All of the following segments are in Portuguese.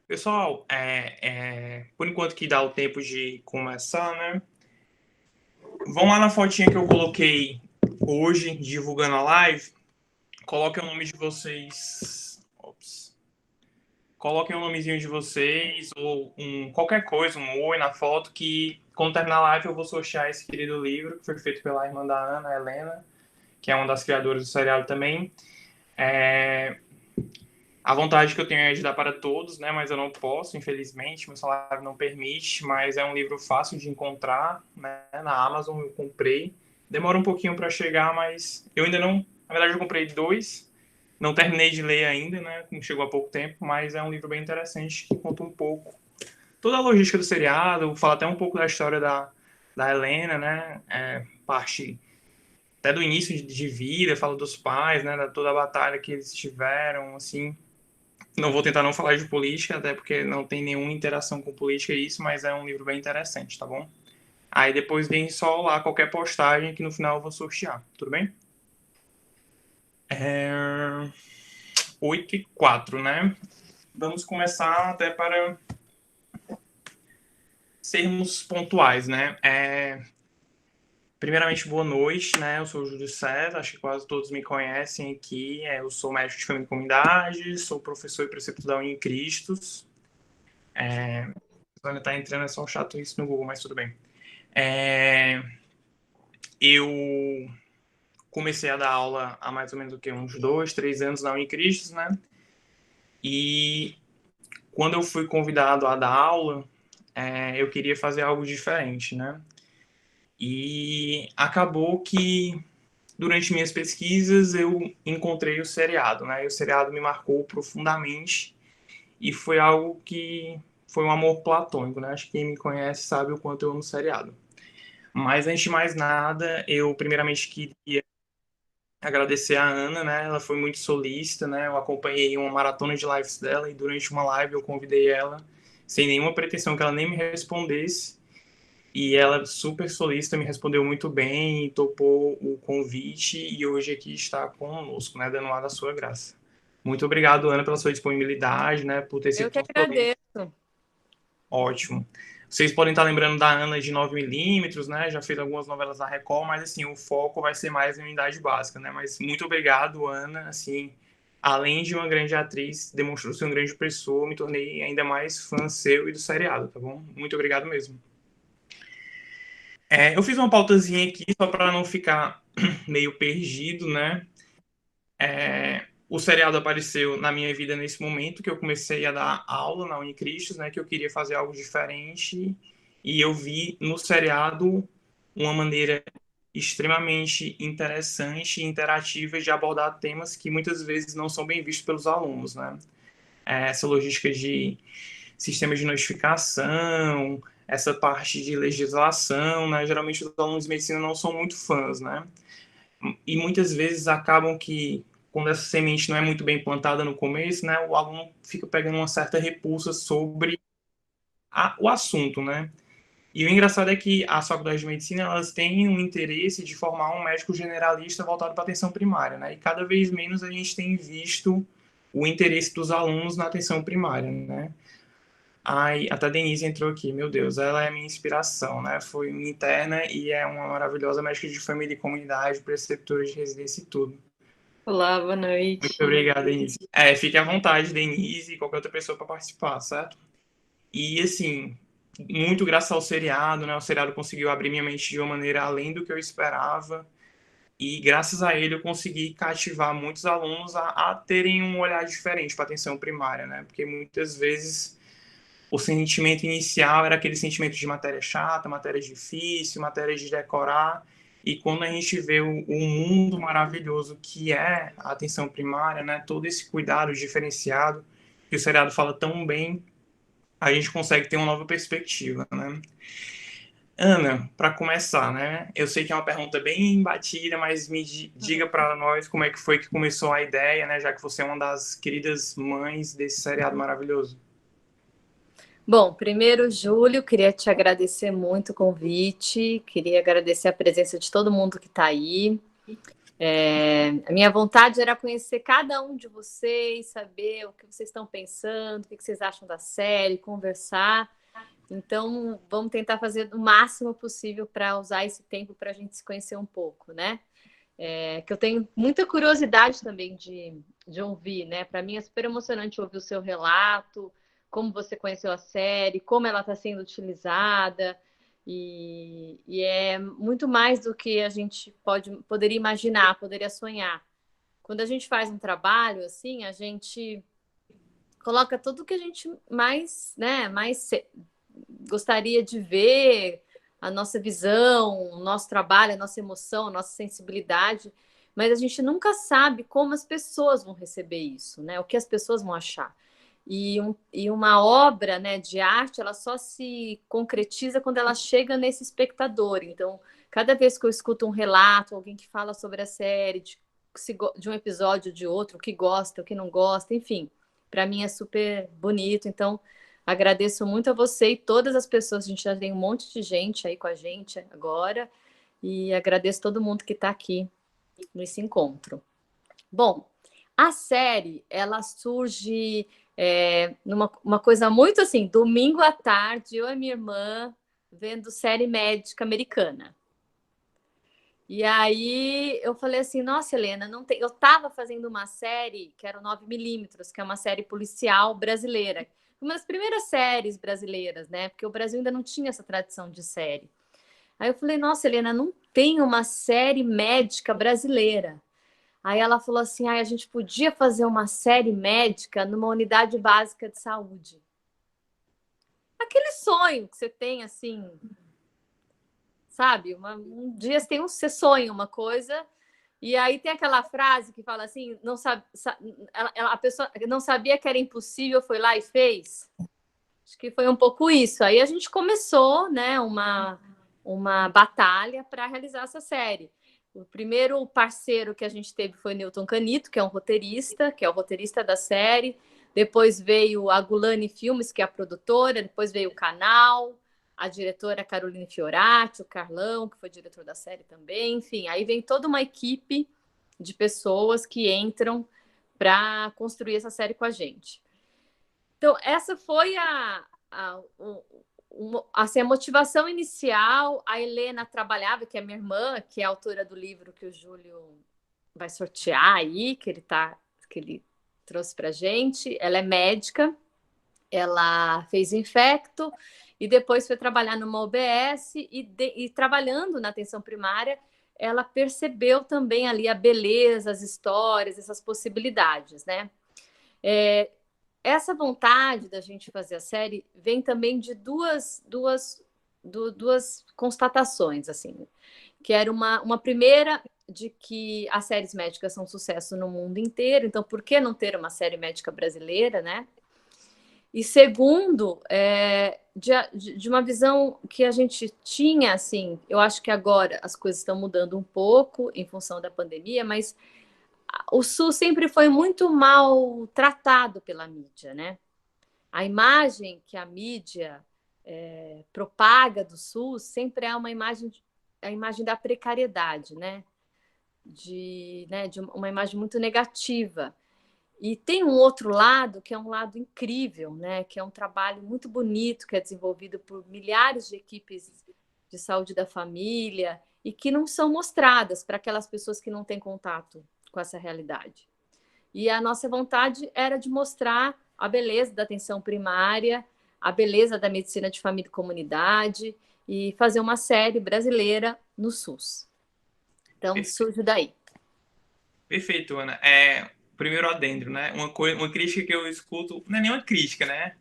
Pessoal, por enquanto que dá o tempo de começar, né? Vão lá na fotinha que eu coloquei hoje, divulgando a live. Coloquem o nome de vocês. Ops. Coloquem o nomezinho de vocês, ou qualquer coisa, um oi na foto, que quando terminar a live eu vou sortear esse querido livro, que foi feito pela irmã da Ana, a Helena, que é uma das criadoras do seriado também. A vontade que eu tenho é de dar para todos, né? Mas eu não posso, infelizmente, meu salário não permite. Mas é um livro fácil de encontrar, né? Na Amazon eu comprei. Demora um pouquinho para chegar, mas eu ainda não. Na verdade, eu comprei dois. Não terminei de ler ainda, né? Não chegou há pouco tempo, mas é um livro bem interessante que conta um pouco toda a logística do seriado, fala até um pouco da história da Helena, né? Parte até do início de vida, fala dos pais, né? Da toda a batalha que eles tiveram, assim. Não vou tentar não falar de política, até porque não tem nenhuma interação com política isso, mas é um livro bem interessante, tá bom? Aí depois deem só lá qualquer postagem que no final eu vou sortear, tudo bem? 8h04, né? Vamos começar até para sermos pontuais, né? Primeiramente, boa noite, né? Eu sou o Júlio César, acho que quase todos me conhecem aqui. Eu sou médico de família e comunidade, sou professor e preceptor da Unicristos. Quando tá entrando é só um chato isso no Google, mas tudo bem. Eu comecei a dar aula há mais ou menos uns 2, 3 anos na Unicristos, né? E quando eu fui convidado a dar aula, eu queria fazer algo diferente, né? E acabou que durante minhas pesquisas eu encontrei o seriado, né? E o seriado me marcou profundamente e foi algo que foi um amor platônico, né? Acho que quem me conhece sabe o quanto eu amo seriado. Mas antes de mais nada, eu primeiramente queria agradecer a Ana, né? Ela foi muito solícita, né? Eu acompanhei uma maratona de lives dela e durante uma live eu convidei ela sem nenhuma pretensão que ela nem me respondesse. E ela, super solícita, me respondeu muito bem, topou o convite e hoje aqui está conosco, né? Dando ar da sua graça. Muito obrigado, Ana, pela sua disponibilidade, né? Por ter Eu sido que tão solícita. agradeço. Ótimo. Vocês podem estar lembrando da Ana de 9mm, né? Já fez algumas novelas da Record, mas assim, o foco vai ser mais em unidade básica, né? Mas muito obrigado, Ana. Assim, além de uma grande atriz, demonstrou ser uma grande pessoa, me tornei ainda mais fã seu e do seriado, tá bom? Muito obrigado mesmo. Eu fiz uma pautazinha aqui só para não ficar meio perdido, né? O seriado apareceu na minha vida nesse momento que eu comecei a dar aula na Unicristos, né? Que eu queria fazer algo diferente e eu vi no seriado uma maneira extremamente interessante e interativa de abordar temas que muitas vezes não são bem vistos pelos alunos, né? Essa logística de sistemas de notificação, essa parte de legislação, né? Geralmente os alunos de medicina não são muito fãs, né? E muitas vezes acabam que quando essa semente não é muito bem plantada no começo, né, o aluno fica pegando uma certa repulsa sobre o assunto, né? E o engraçado é que as faculdades de medicina elas têm um interesse de formar um médico generalista voltado para a atenção primária, né? E cada vez menos a gente tem visto o interesse dos alunos na atenção primária, né? Ai, até a Denise entrou aqui, meu Deus, ela é a minha inspiração, né? Foi minha interna e é uma maravilhosa médica de família e comunidade, preceptora de residência e tudo. Olá, boa Muito noite. obrigado, Denise. Fique à vontade, Denise e qualquer outra pessoa para participar, certo? E assim, muito graças ao seriado, né? O seriado conseguiu abrir minha mente de uma maneira além do que eu esperava. E graças a ele eu consegui cativar muitos alunos a terem um olhar diferente para a atenção primária, né? Porque muitas vezes o sentimento inicial era aquele sentimento de matéria chata, matéria difícil, matéria de decorar. E quando a gente vê o mundo maravilhoso que é a atenção primária, né, todo esse cuidado diferenciado que o seriado fala tão bem, a gente consegue ter uma nova perspectiva, né? Ana, para começar, né? Eu sei que é uma pergunta bem batida, mas diga para nós como é que foi que começou a ideia, né? Já que você é uma das queridas mães desse seriado maravilhoso. Bom, primeiro, Júlio, queria te agradecer muito o convite, queria agradecer a presença de todo mundo que está aí. A minha vontade era conhecer cada um de vocês, saber o que vocês estão pensando, o que vocês acham da série, conversar. Então, vamos tentar fazer o máximo possível para usar esse tempo para a gente se conhecer um pouco, né? Que eu tenho muita curiosidade também de ouvir, né? Para mim é super emocionante ouvir o seu relato, como você conheceu a série, como ela está sendo utilizada, e é muito mais do que a gente poderia imaginar, poderia sonhar. Quando a gente faz um trabalho assim, a gente coloca tudo que a gente mais, né, gostaria de ver, a nossa visão, o nosso trabalho, a nossa emoção, a nossa sensibilidade, mas a gente nunca sabe como as pessoas vão receber isso, né? O que as pessoas vão achar. E uma obra, né, de arte, ela só se concretiza quando ela chega nesse espectador. Então, cada vez que eu escuto um relato, alguém que fala sobre a série, de um episódio de outro, o que gosta, o que não gosta, enfim, para mim é super bonito. Então, agradeço muito a você e todas as pessoas. A gente já tem um monte de gente aí com a gente agora. E agradeço todo mundo que está aqui nesse encontro. Bom, a série, ela surge numa uma coisa muito assim, domingo à tarde, eu e minha irmã vendo série médica americana. E aí eu falei assim, nossa, Helena, não tem. Eu estava fazendo uma série que era o 9mm, que é uma série policial brasileira. Uma das primeiras séries brasileiras, né? Porque o Brasil ainda não tinha essa tradição de série. Aí eu falei, nossa, Helena, não tem uma série médica brasileira. Aí ela falou assim, a gente podia fazer uma série médica numa unidade básica de saúde. Aquele sonho que você tem, assim, sabe? Um dia você sonha uma coisa. E aí tem aquela frase que fala assim, não sabe, a pessoa não sabia que era impossível, foi lá e fez. Acho que foi um pouco isso. Aí a gente começou, né, uma batalha para realizar essa série. O primeiro parceiro que a gente teve foi Newton Canito, que é um roteirista, que é o roteirista da série. Depois veio a Gulani Filmes, que é a produtora. Depois veio o Canal, a diretora Caroline Fiorati, o Carlão, que foi diretor da série também. Enfim, aí vem toda uma equipe de pessoas que entram para construir essa série com a gente. Então, essa foi assim, a motivação inicial. A Helena trabalhava, que é minha irmã, que é autora do livro que o Júlio vai sortear aí, que ele trouxe para gente. Ela é médica, ela fez infecto e depois foi trabalhar numa OBS e trabalhando na atenção primária, ela percebeu também ali a beleza, as histórias, essas possibilidades, né? Essa vontade da gente fazer a série vem também de duas constatações, assim, que era uma primeira de que as séries médicas são um sucesso no mundo inteiro, então por que não ter uma série médica brasileira, né? E segundo, de uma visão que a gente tinha, assim, eu acho que agora as coisas estão mudando um pouco em função da pandemia, mas o SUS sempre foi muito mal tratado pela mídia, né? A imagem que a mídia propaga do SUS sempre é a imagem da precariedade, né? De uma imagem muito negativa. E tem um outro lado que é um lado incrível, né? Que é um trabalho muito bonito que é desenvolvido por milhares de equipes de saúde da família e que não são mostradas para aquelas pessoas que não têm contato com essa realidade. E a nossa vontade era de mostrar a beleza da atenção primária, a beleza da medicina de família e comunidade e fazer uma série brasileira no SUS. Então, surge daí. Perfeito, Ana. Primeiro adendo, né? Uma crítica que eu escuto, não é nenhuma crítica, né?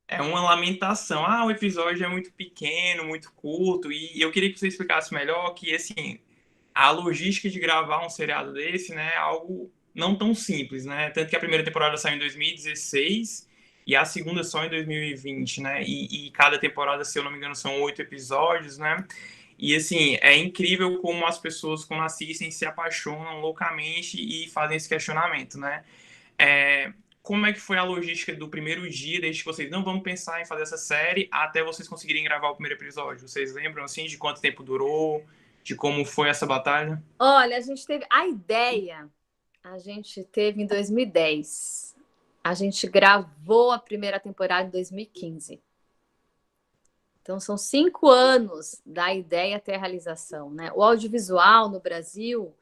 É uma lamentação. O episódio é muito pequeno, muito curto, e eu queria que você explicasse melhor que, assim, a logística de gravar um seriado desse, né, é algo não tão simples, né? Tanto que a primeira temporada saiu em 2016 e a segunda só em 2020, né? E cada temporada, se eu não me engano, são 8 episódios, né? E assim, é incrível como as pessoas, quando assistem, se apaixonam loucamente e fazem esse questionamento, né? Como é que foi a logística do primeiro dia, desde que vocês não vão pensar em fazer essa série, até vocês conseguirem gravar o primeiro episódio? Vocês lembram, assim, de quanto tempo durou? de como foi essa batalha? Olha, a gente teve a ideia, a gente teve em 2010. A gente gravou a primeira temporada em 2015. Então, são 5 anos da ideia até a realização, né? O audiovisual no Brasil,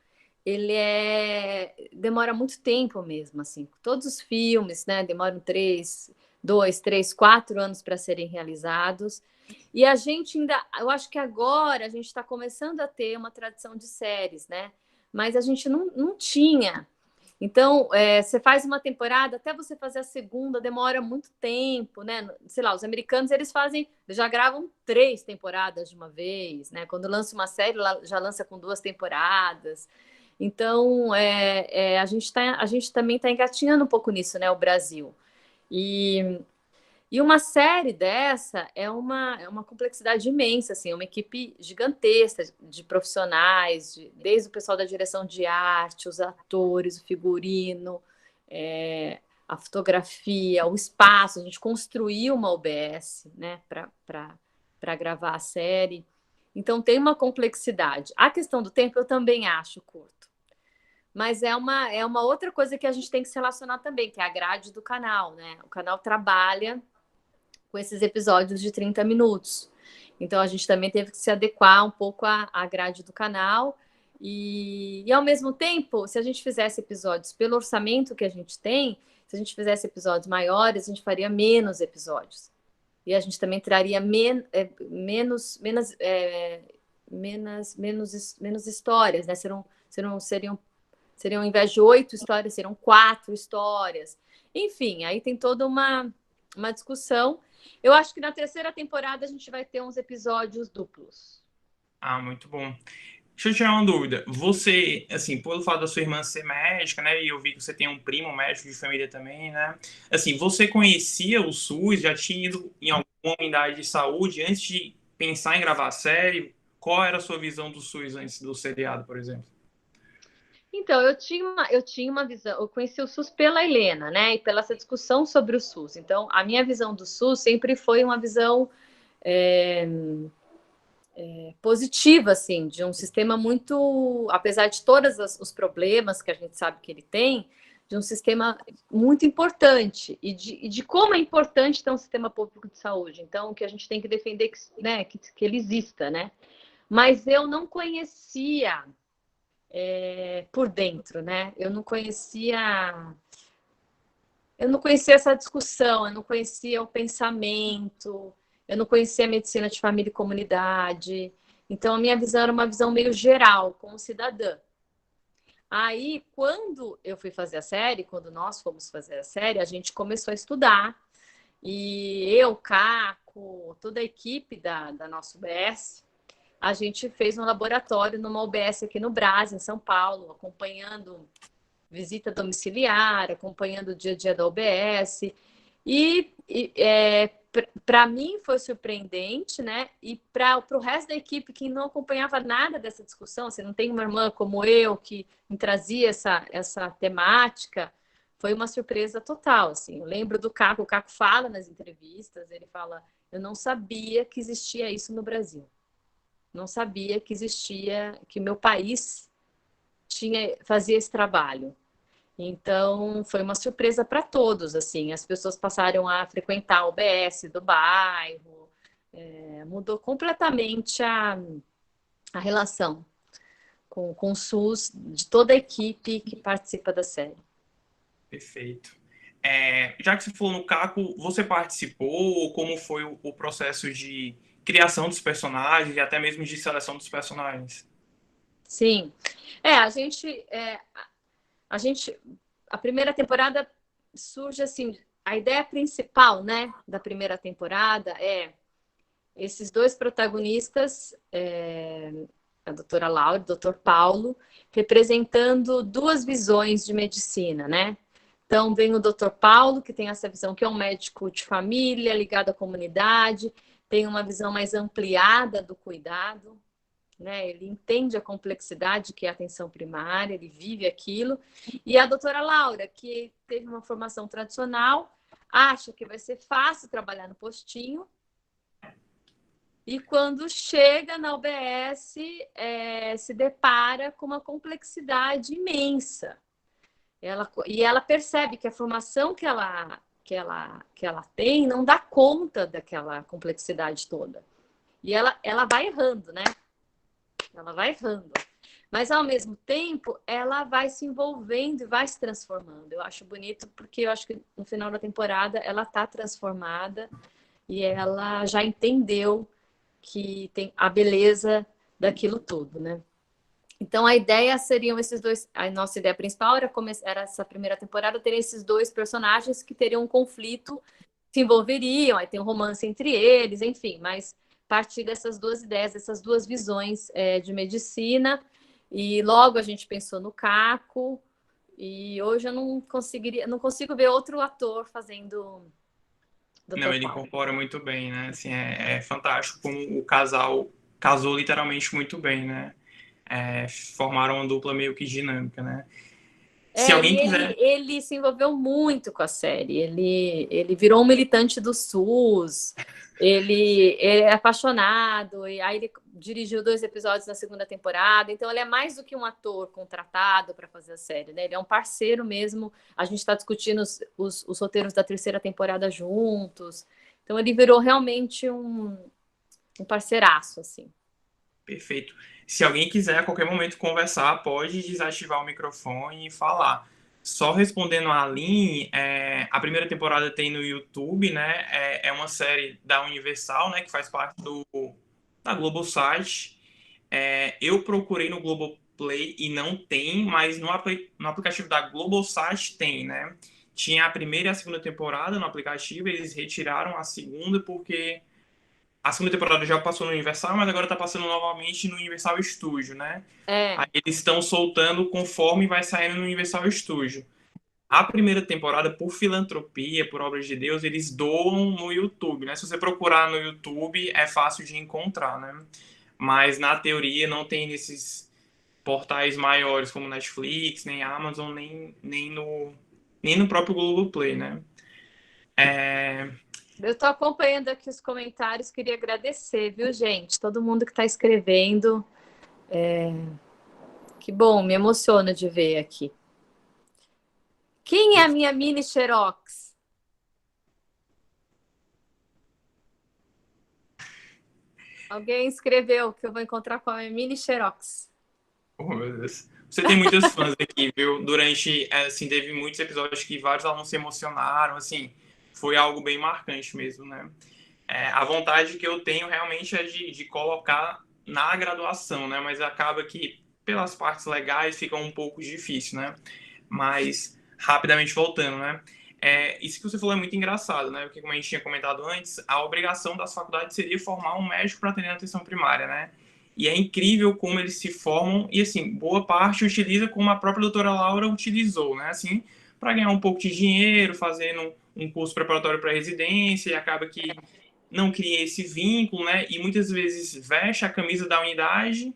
demora muito tempo mesmo, assim. Todos os filmes, né, demoram 4 anos para serem realizados. E a gente ainda, eu acho que agora a gente está começando a ter uma tradição de séries, né? Mas a gente não tinha. Então, você faz uma temporada, até você fazer a segunda, demora muito tempo, né? Sei lá, os americanos, eles já gravam 3 temporadas de uma vez, né? Quando lança uma série, já lança com 2 temporadas. Então, a gente também está engatinhando um pouco nisso, né? O Brasil. E e uma série dessa é uma complexidade imensa, assim, é uma equipe gigantesca de profissionais, desde o pessoal da direção de arte, os atores, o figurino, a fotografia, o espaço. A gente construiu uma OBS, né, para gravar a série. Então tem uma complexidade. A questão do tempo eu também acho curto. Mas é uma outra coisa que a gente tem que se relacionar também, que é a grade do canal, né? O canal trabalha com esses episódios de 30 minutos. Então a gente também teve que se adequar um pouco à grade do canal. E ao mesmo tempo, se a gente fizesse episódios pelo orçamento que a gente tem, se a gente fizesse episódios maiores, a gente faria menos episódios. E a gente também traria menos histórias, né? Seriam, ao invés de 8 histórias, serão 4 histórias. Enfim, aí tem toda uma discussão. Eu acho que na terceira temporada a gente vai ter uns episódios duplos. Ah, muito bom. Deixa eu tirar uma dúvida. Você, assim, pelo fato da sua irmã ser médica, né? E eu vi que você tem um primo médico de família também, né? Assim, você conhecia o SUS? Já tinha ido em alguma unidade de saúde antes de pensar em gravar a série? Qual era a sua visão do SUS antes do seriado, por exemplo? Então, eu tinha uma visão, eu conheci o SUS pela Helena, né? E pela essa discussão sobre o SUS. Então, a minha visão do SUS sempre foi uma visão é, positiva, assim, de um sistema muito, apesar de todos os problemas que a gente sabe que ele tem, de um sistema muito importante e de como é importante ter um sistema público de saúde. Então, que a gente tem que defender que ele exista, né? Mas eu não conhecia por dentro, né? Eu não conhecia essa discussão, eu não conhecia o pensamento, eu não conhecia a medicina de família e comunidade. Então, a minha visão era uma visão meio geral, como cidadã. Aí, quando eu fui fazer a série, quando nós fomos fazer a série, a gente começou a estudar. E eu, Caco, toda a equipe da nossa UBS, a gente fez um laboratório numa UBS aqui no Brás, em São Paulo, acompanhando visita domiciliar, acompanhando o dia a dia da UBS. Para mim foi surpreendente, né? E para o resto da equipe que não acompanhava nada dessa discussão, você não tem uma irmã como eu que me trazia essa temática, foi uma surpresa total. Assim, eu lembro do Caco, o Caco fala nas entrevistas, ele fala: eu não sabia que existia isso no Brasil, não sabia que existia, que meu país fazia esse trabalho. Então, foi uma surpresa para todos, assim, as pessoas passaram a frequentar o OBS do bairro, mudou completamente a relação com o SUS de toda a equipe que participa da série. Perfeito. Já que você falou no Caco, você participou? Como foi o processo de criação dos personagens e até mesmo de seleção dos personagens? Sim, a gente, a primeira temporada surge assim, a ideia principal, né, da primeira temporada é esses 2 protagonistas, a doutora Laura e o doutor Paulo, representando 2 visões de medicina, né? Então, vem o doutor Paulo, que tem essa visão, que é um médico de família, ligado à comunidade, tem uma visão mais ampliada do cuidado, né? Ele entende a complexidade que é a atenção primária, ele vive aquilo. E a doutora Laura, que teve uma formação tradicional, acha que vai ser fácil trabalhar no postinho, e quando chega na UBS, se depara com uma complexidade imensa. Ela percebe que a formação que ela tem não dá conta daquela complexidade toda. E ela vai errando, né? Ela vai errando. Mas, ao mesmo tempo, ela vai se envolvendo e vai se transformando. Eu acho bonito porque eu acho que no final da temporada ela está transformada e ela já entendeu que tem a beleza daquilo tudo, né? Então, a ideia seriam esses dois. A nossa ideia principal era essa primeira temporada ter esses dois personagens que teriam um conflito, se envolveriam, aí tem um romance entre eles, enfim, mas partir dessas duas ideias, dessas duas visões de medicina. E logo a gente pensou no Caco, e hoje eu não consigo ver outro ator fazendo Não, Dr. ele Paulo. incorpora muito bem, né? Assim, é fantástico como o casal casou literalmente muito bem, né? Formaram uma dupla meio que dinâmica, né? Se E alguém ele, quiser. ele se envolveu muito com a série. Ele virou um militante do SUS. Ele é apaixonado. E aí ele dirigiu 2 episódios na segunda temporada. Então ele é mais do que um ator contratado para fazer a série, né? Ele é um parceiro mesmo. A gente está discutindo os roteiros da terceira temporada juntos. Então ele virou realmente um parceiraço, assim. Perfeito. Se alguém quiser a qualquer momento conversar, pode desativar o microfone e falar. Só respondendo a Aline, a primeira temporada tem no YouTube, né? É uma série da Universal, né? Que faz parte da Globosat. Eu procurei no Globoplay e não tem, mas no aplicativo da Globosat tem, né? Tinha a primeira e a segunda temporada no aplicativo, eles retiraram a segunda porque a segunda temporada já passou no Universal, mas agora tá passando novamente no Universal Studio, né? É. Aí eles estão soltando conforme vai saindo no Universal Studio. A primeira temporada, por filantropia, por obras de Deus, eles doam no YouTube, né? Se você procurar no YouTube, é fácil de encontrar, né? Mas na teoria não tem nesses portais maiores como Netflix, nem Amazon, nem no próprio Globoplay, né? É, Eu estou acompanhando aqui os comentários, queria agradecer, viu, gente? Todo mundo que está escrevendo. Que bom, me emociona de ver aqui. Quem é a minha mini Xerox? Alguém escreveu que eu vou encontrar com a minha mini Xerox. Oh, meu Deus. Você tem muitas fãs aqui, viu? Durante, assim, teve muitos episódios que vários alunos se emocionaram, assim, foi algo bem marcante mesmo, né? A vontade que eu tenho realmente é de colocar na graduação, né? Mas acaba que, pelas partes legais, fica um pouco difícil, né? Mas, rapidamente voltando, né? Isso que você falou é muito engraçado, né? Porque, como a gente tinha comentado antes, a obrigação das faculdades seria formar um médico para atender a atenção primária, né? E é incrível como eles se formam e, assim, boa parte utiliza como a própria doutora Laura utilizou, né? Assim, para ganhar um pouco de dinheiro, fazendo um curso preparatório para residência, e acaba que não cria esse vínculo, né? E muitas vezes veste a camisa da unidade,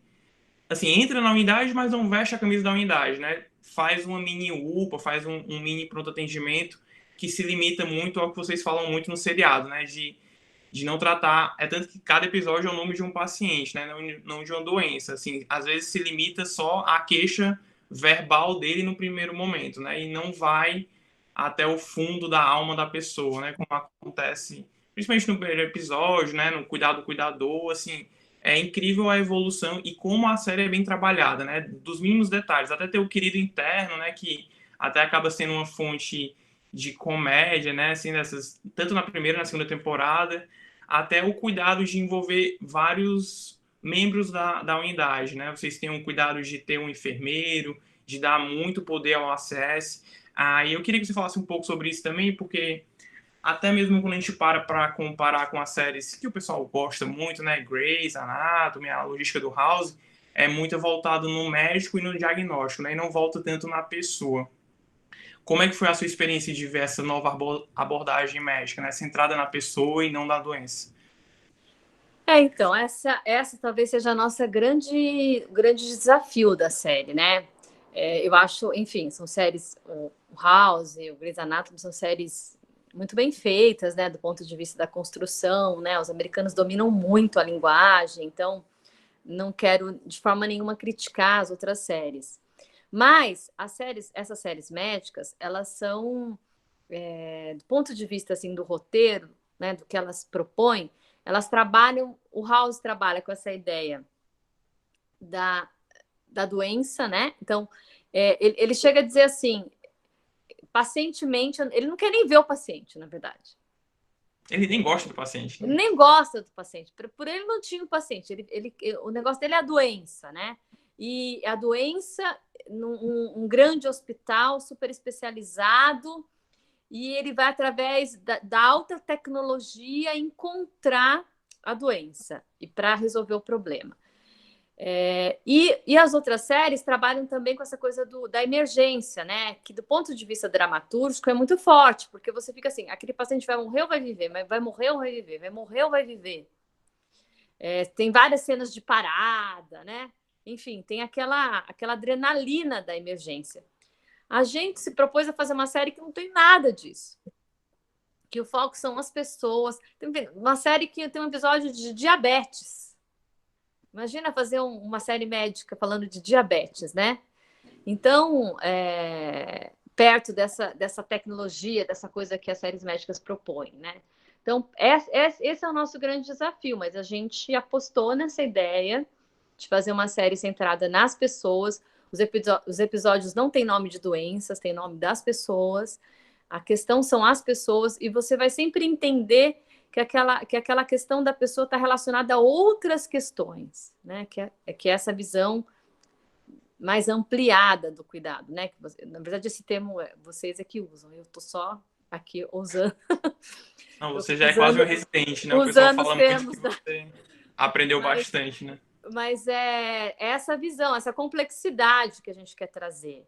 assim, entra na unidade, mas não veste a camisa da unidade, né? Faz uma mini UPA, faz um mini pronto atendimento que se limita muito ao que vocês falam muito no seriado, né? De não tratar. É tanto que cada episódio é o nome de um paciente, né? Não de uma doença. Assim, às vezes se limita só à queixa verbal dele no primeiro momento, né? E não vai até o fundo da alma da pessoa, né? Como acontece, principalmente no primeiro episódio, né? No cuidado do cuidador, assim. É incrível a evolução e como a série é bem trabalhada, né? Dos mínimos detalhes. Até ter o querido interno, né? Que até acaba sendo uma fonte de comédia, né? Assim, tanto na primeira e na segunda temporada até o cuidado de envolver vários membros da unidade, né? Vocês têm um cuidado de ter um enfermeiro, de dar muito poder ao acesso. E eu queria que você falasse um pouco sobre isso também, porque até mesmo quando a gente para comparar com as séries que o pessoal gosta muito, né? Grey's Anatomy, a logística do House, é muito voltado no médico e no diagnóstico, né? E não volta tanto na pessoa. Como é que foi a sua experiência de ver essa nova abordagem médica, né? Centrada na pessoa e não na doença? Então, essa talvez seja a nossa grande desafio da série, né? Eu acho, enfim, são séries, o House, o Grey's Anatomy são séries muito bem feitas, né, do ponto de vista da construção, né? Os americanos dominam muito a linguagem, então não quero de forma nenhuma criticar as outras séries. Mas essas séries médicas, elas são, do ponto de vista assim do roteiro, né, do que elas propõem, elas trabalham, o House trabalha com essa ideia da doença, né? Então, ele chega a dizer assim, pacientemente, ele não quer nem ver o paciente, na verdade. Ele nem gosta do paciente, né? Ele nem gosta do paciente. Por ele não tinha o paciente. O negócio dele é a doença, né? E a doença num grande hospital super especializado, e ele vai, através da alta tecnologia, encontrar a doença e para resolver o problema. E as outras séries trabalham também com essa coisa da emergência, né? Que do ponto de vista dramatúrgico é muito forte, porque você fica assim, aquele paciente vai morrer ou vai viver, mas vai morrer ou vai viver, vai morrer ou vai viver. Tem várias cenas de parada, né? Enfim, tem aquela adrenalina da emergência. A gente se propôs a fazer uma série que não tem nada disso. Que o foco são as pessoas. Tem uma série que tem um episódio de diabetes. Imagina fazer uma série médica falando de diabetes, né? Então, perto dessa tecnologia, dessa coisa que as séries médicas propõem, né? Então, esse é o nosso grande desafio, mas a gente apostou nessa ideia de fazer uma série centrada nas pessoas. Os episódios não têm nome de doenças, tem nome das pessoas. A questão são as pessoas, e você vai sempre entender que aquela questão da pessoa está relacionada a outras questões, né? Que é essa visão mais ampliada do cuidado, né? Na verdade, esse termo vocês é que usam, eu estou só aqui usando. Não, você já é quase um residente, né? O pessoal Usando os fala muito termos que você aprendeu mas, bastante, né? mas é essa visão, essa complexidade que a gente quer trazer.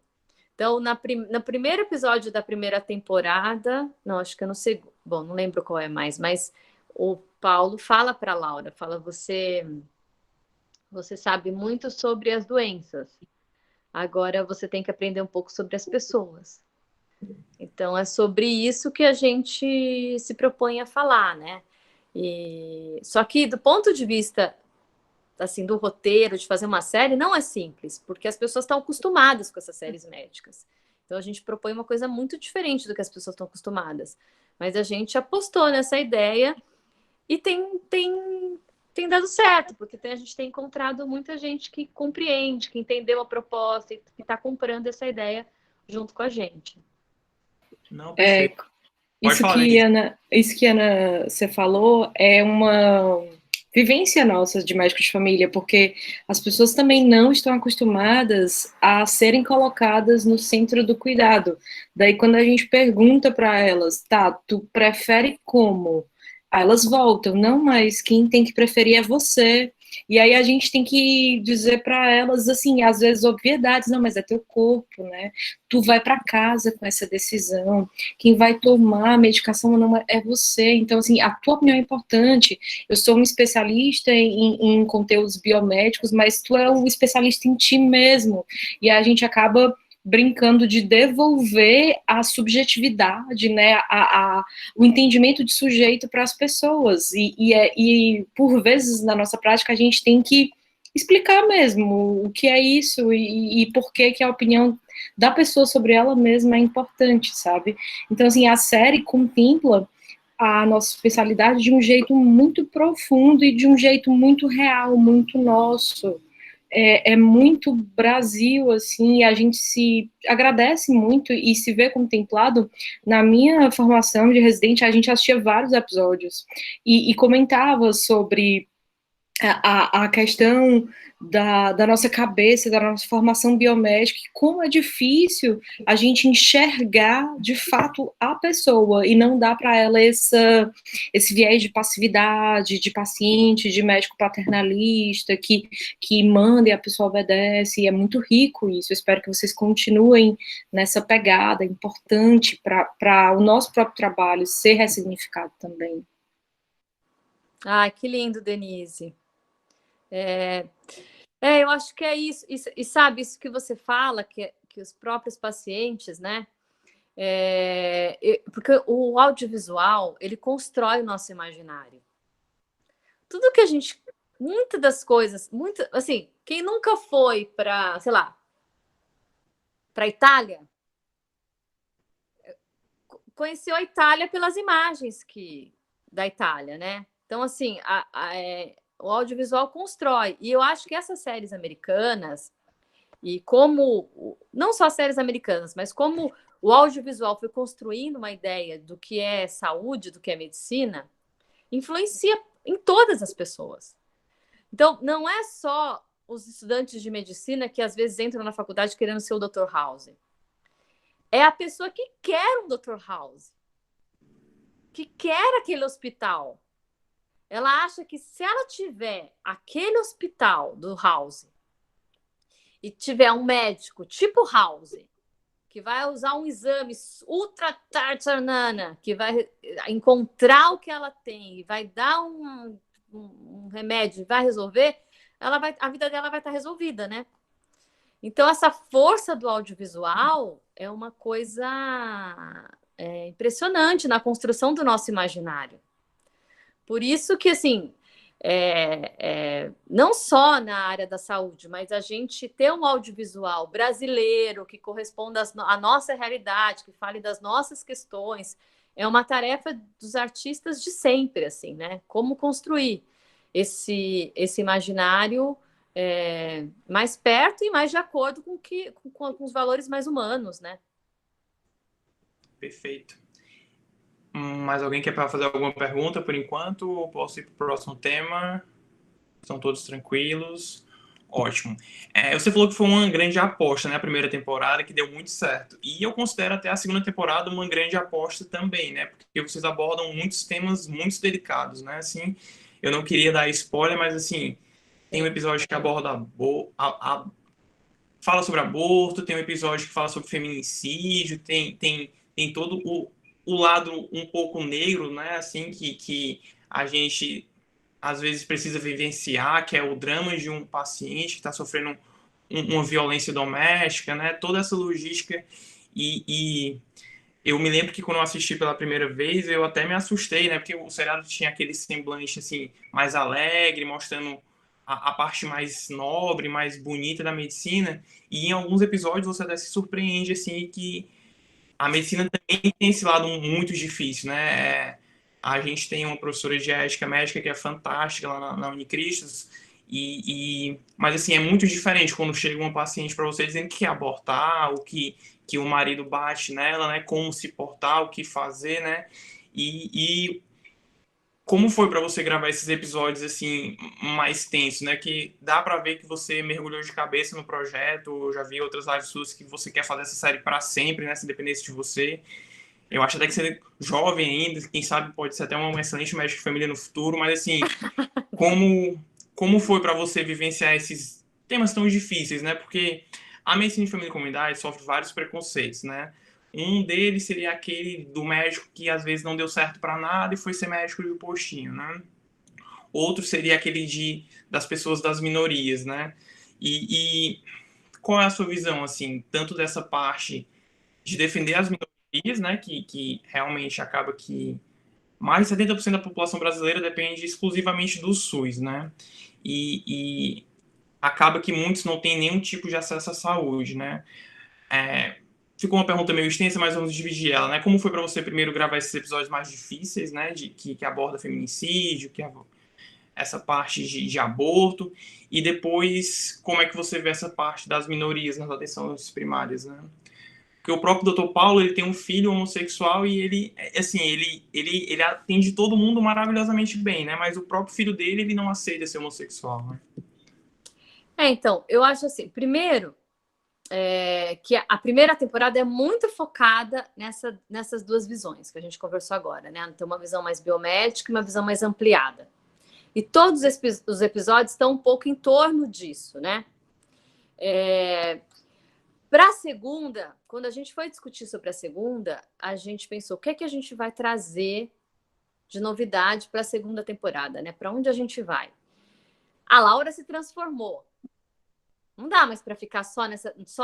Então, no primeiro episódio da primeira temporada, não, acho que é no segundo, bom, não lembro qual é mais, mas o Paulo fala para a Laura, fala, você sabe muito sobre as doenças, agora você tem que aprender um pouco sobre as pessoas. Então, é sobre isso que a gente se propõe a falar, né? Só que do ponto de vista assim, do roteiro, de fazer uma série, não é simples, porque as pessoas estão acostumadas com essas séries médicas. Então a gente propõe uma coisa muito diferente do que as pessoas estão acostumadas. Mas a gente apostou nessa ideia e tem dado certo, porque a gente tem encontrado muita gente que compreende, que entendeu a proposta e que está comprando essa ideia junto com a gente. Não, perfeito. Pode Isso falar, que Denise. Ana, você falou é uma vivência nossa de médico de família, porque as pessoas também não estão acostumadas a serem colocadas no centro do cuidado. Daí, quando a gente pergunta para elas, tá, tu prefere como? Aí elas voltam, não, mas quem tem que preferir é você. E aí a gente tem que dizer para elas, assim, às vezes obviedades, não, mas é teu corpo, né? Tu vai para casa com essa decisão. Quem vai tomar a medicação não é você. Então, assim, a tua opinião é importante. Eu sou um especialista em conteúdos biomédicos, mas tu é um especialista em ti mesmo. E a gente acaba brincando de devolver a subjetividade, né, o entendimento de sujeito para as pessoas. E, por vezes, na nossa prática, a gente tem que explicar mesmo o que é isso e por que a opinião da pessoa sobre ela mesma é importante, sabe? Então, assim, a série contempla a nossa especialidade de um jeito muito profundo e de um jeito muito real, muito nosso. É muito Brasil, assim, e a gente se agradece muito e se vê contemplado. Na minha formação de residente, a gente assistia vários episódios e comentava sobre a questão da nossa cabeça, da nossa formação biomédica, como é difícil a gente enxergar de fato a pessoa e não dar para ela esse viés de passividade, de paciente, de médico paternalista, que manda e a pessoa obedece, e é muito rico isso. Eu espero que vocês continuem nessa pegada importante para o nosso próprio trabalho ser ressignificado também. Ah, que lindo, Denise. Eu acho que é isso. E sabe, isso que você fala, que os próprios pacientes, né? Porque o audiovisual, ele constrói o nosso imaginário. Tudo que a gente... Muitas das coisas... assim, quem nunca foi para, sei lá, para a Itália, conheceu a Itália pelas imagens da Itália, né? Então, assim, o audiovisual constrói. E eu acho que essas séries americanas, e como... Não só as séries americanas, mas como o audiovisual foi construindo uma ideia do que é saúde, do que é medicina, influencia em todas as pessoas. Então, não é só os estudantes de medicina que às vezes entram na faculdade querendo ser o Dr. House. É a pessoa que quer um Dr. House, que quer aquele hospital. Ela acha que se ela tiver aquele hospital do House e tiver um médico tipo House, que vai usar um exame ultra tartanana, que vai encontrar o que ela tem, vai dar um remédio, vai resolver, a vida dela vai estar resolvida, né? Então, essa força do audiovisual é uma coisa impressionante na construção do nosso imaginário. Por isso que, assim, não só na área da saúde, mas a gente ter um audiovisual brasileiro que corresponda à nossa realidade, que fale das nossas questões, é uma tarefa dos artistas de sempre, assim, né? Como construir esse imaginário mais perto e mais de acordo com os valores mais humanos, né? Perfeito. Mais alguém quer fazer alguma pergunta por enquanto? Ou posso ir para o próximo tema? Estão todos tranquilos? Ótimo. Você falou que foi uma grande aposta, né? A primeira temporada, que deu muito certo. E eu considero até a segunda temporada uma grande aposta também, né? Porque vocês abordam muitos temas muito delicados, né? Assim, eu não queria dar spoiler, mas assim, tem um episódio que aborda fala sobre aborto, tem um episódio que fala sobre feminicídio, tem todo o lado um pouco negro, né? Assim, que a gente às vezes precisa vivenciar, que é o drama de um paciente que está sofrendo uma violência doméstica, né? Toda essa logística. E eu me lembro que quando eu assisti pela primeira vez, eu até me assustei, né? Porque o seriado tinha aquele semblante assim, mais alegre, mostrando a parte mais nobre, mais bonita da medicina. E em alguns episódios você até se surpreende, assim, que a medicina também tem esse lado muito difícil, né? A gente tem uma professora de ética médica que é fantástica lá na Unicristos, mas assim, é muito diferente quando chega uma paciente para você dizendo que quer abortar, que o marido bate nela, né? Como se portar, o que fazer, né? E como foi para você gravar esses episódios assim mais tensos, né? Que dá para ver que você mergulhou de cabeça no projeto. Eu já vi outras lives suas que você quer fazer essa série para sempre, né? Se dependesse de você. Eu acho até que você é jovem ainda, quem sabe pode ser até uma excelente médica de família no futuro, mas assim, como foi para você vivenciar esses temas tão difíceis, né? Porque a medicina de família e comunidade sofre vários preconceitos, né? Um deles seria aquele do médico que às vezes não deu certo para nada e foi ser médico de postinho, né? Outro seria aquele das pessoas das minorias, né? E qual é a sua visão, assim, tanto dessa parte de defender as minorias, né? Que realmente acaba que mais de 70% da população brasileira depende exclusivamente do SUS, né? E acaba que muitos não têm nenhum tipo de acesso à saúde, né? Ficou uma pergunta meio extensa, mas vamos dividir ela, né? Como foi para você primeiro gravar esses episódios mais difíceis, né? Que aborda feminicídio, essa parte de aborto, e depois como é que você vê essa parte das minorias nas atenções primárias, né? Porque o próprio Dr. Paulo, ele tem um filho homossexual e ele, assim, ele atende todo mundo maravilhosamente bem, né? Mas o próprio filho dele, ele não aceita ser homossexual, né? Então, eu acho assim, primeiro, que a primeira temporada é muito focada nessas duas visões que a gente conversou agora, né? Tem uma visão mais biomédica e uma visão mais ampliada. E todos os episódios estão um pouco em torno disso, né? Para a segunda, quando a gente foi discutir sobre a segunda, a gente pensou o que é que a gente vai trazer de novidade para a segunda temporada, né? Para onde a gente vai? A Laura se transformou Não dá mais para ficar só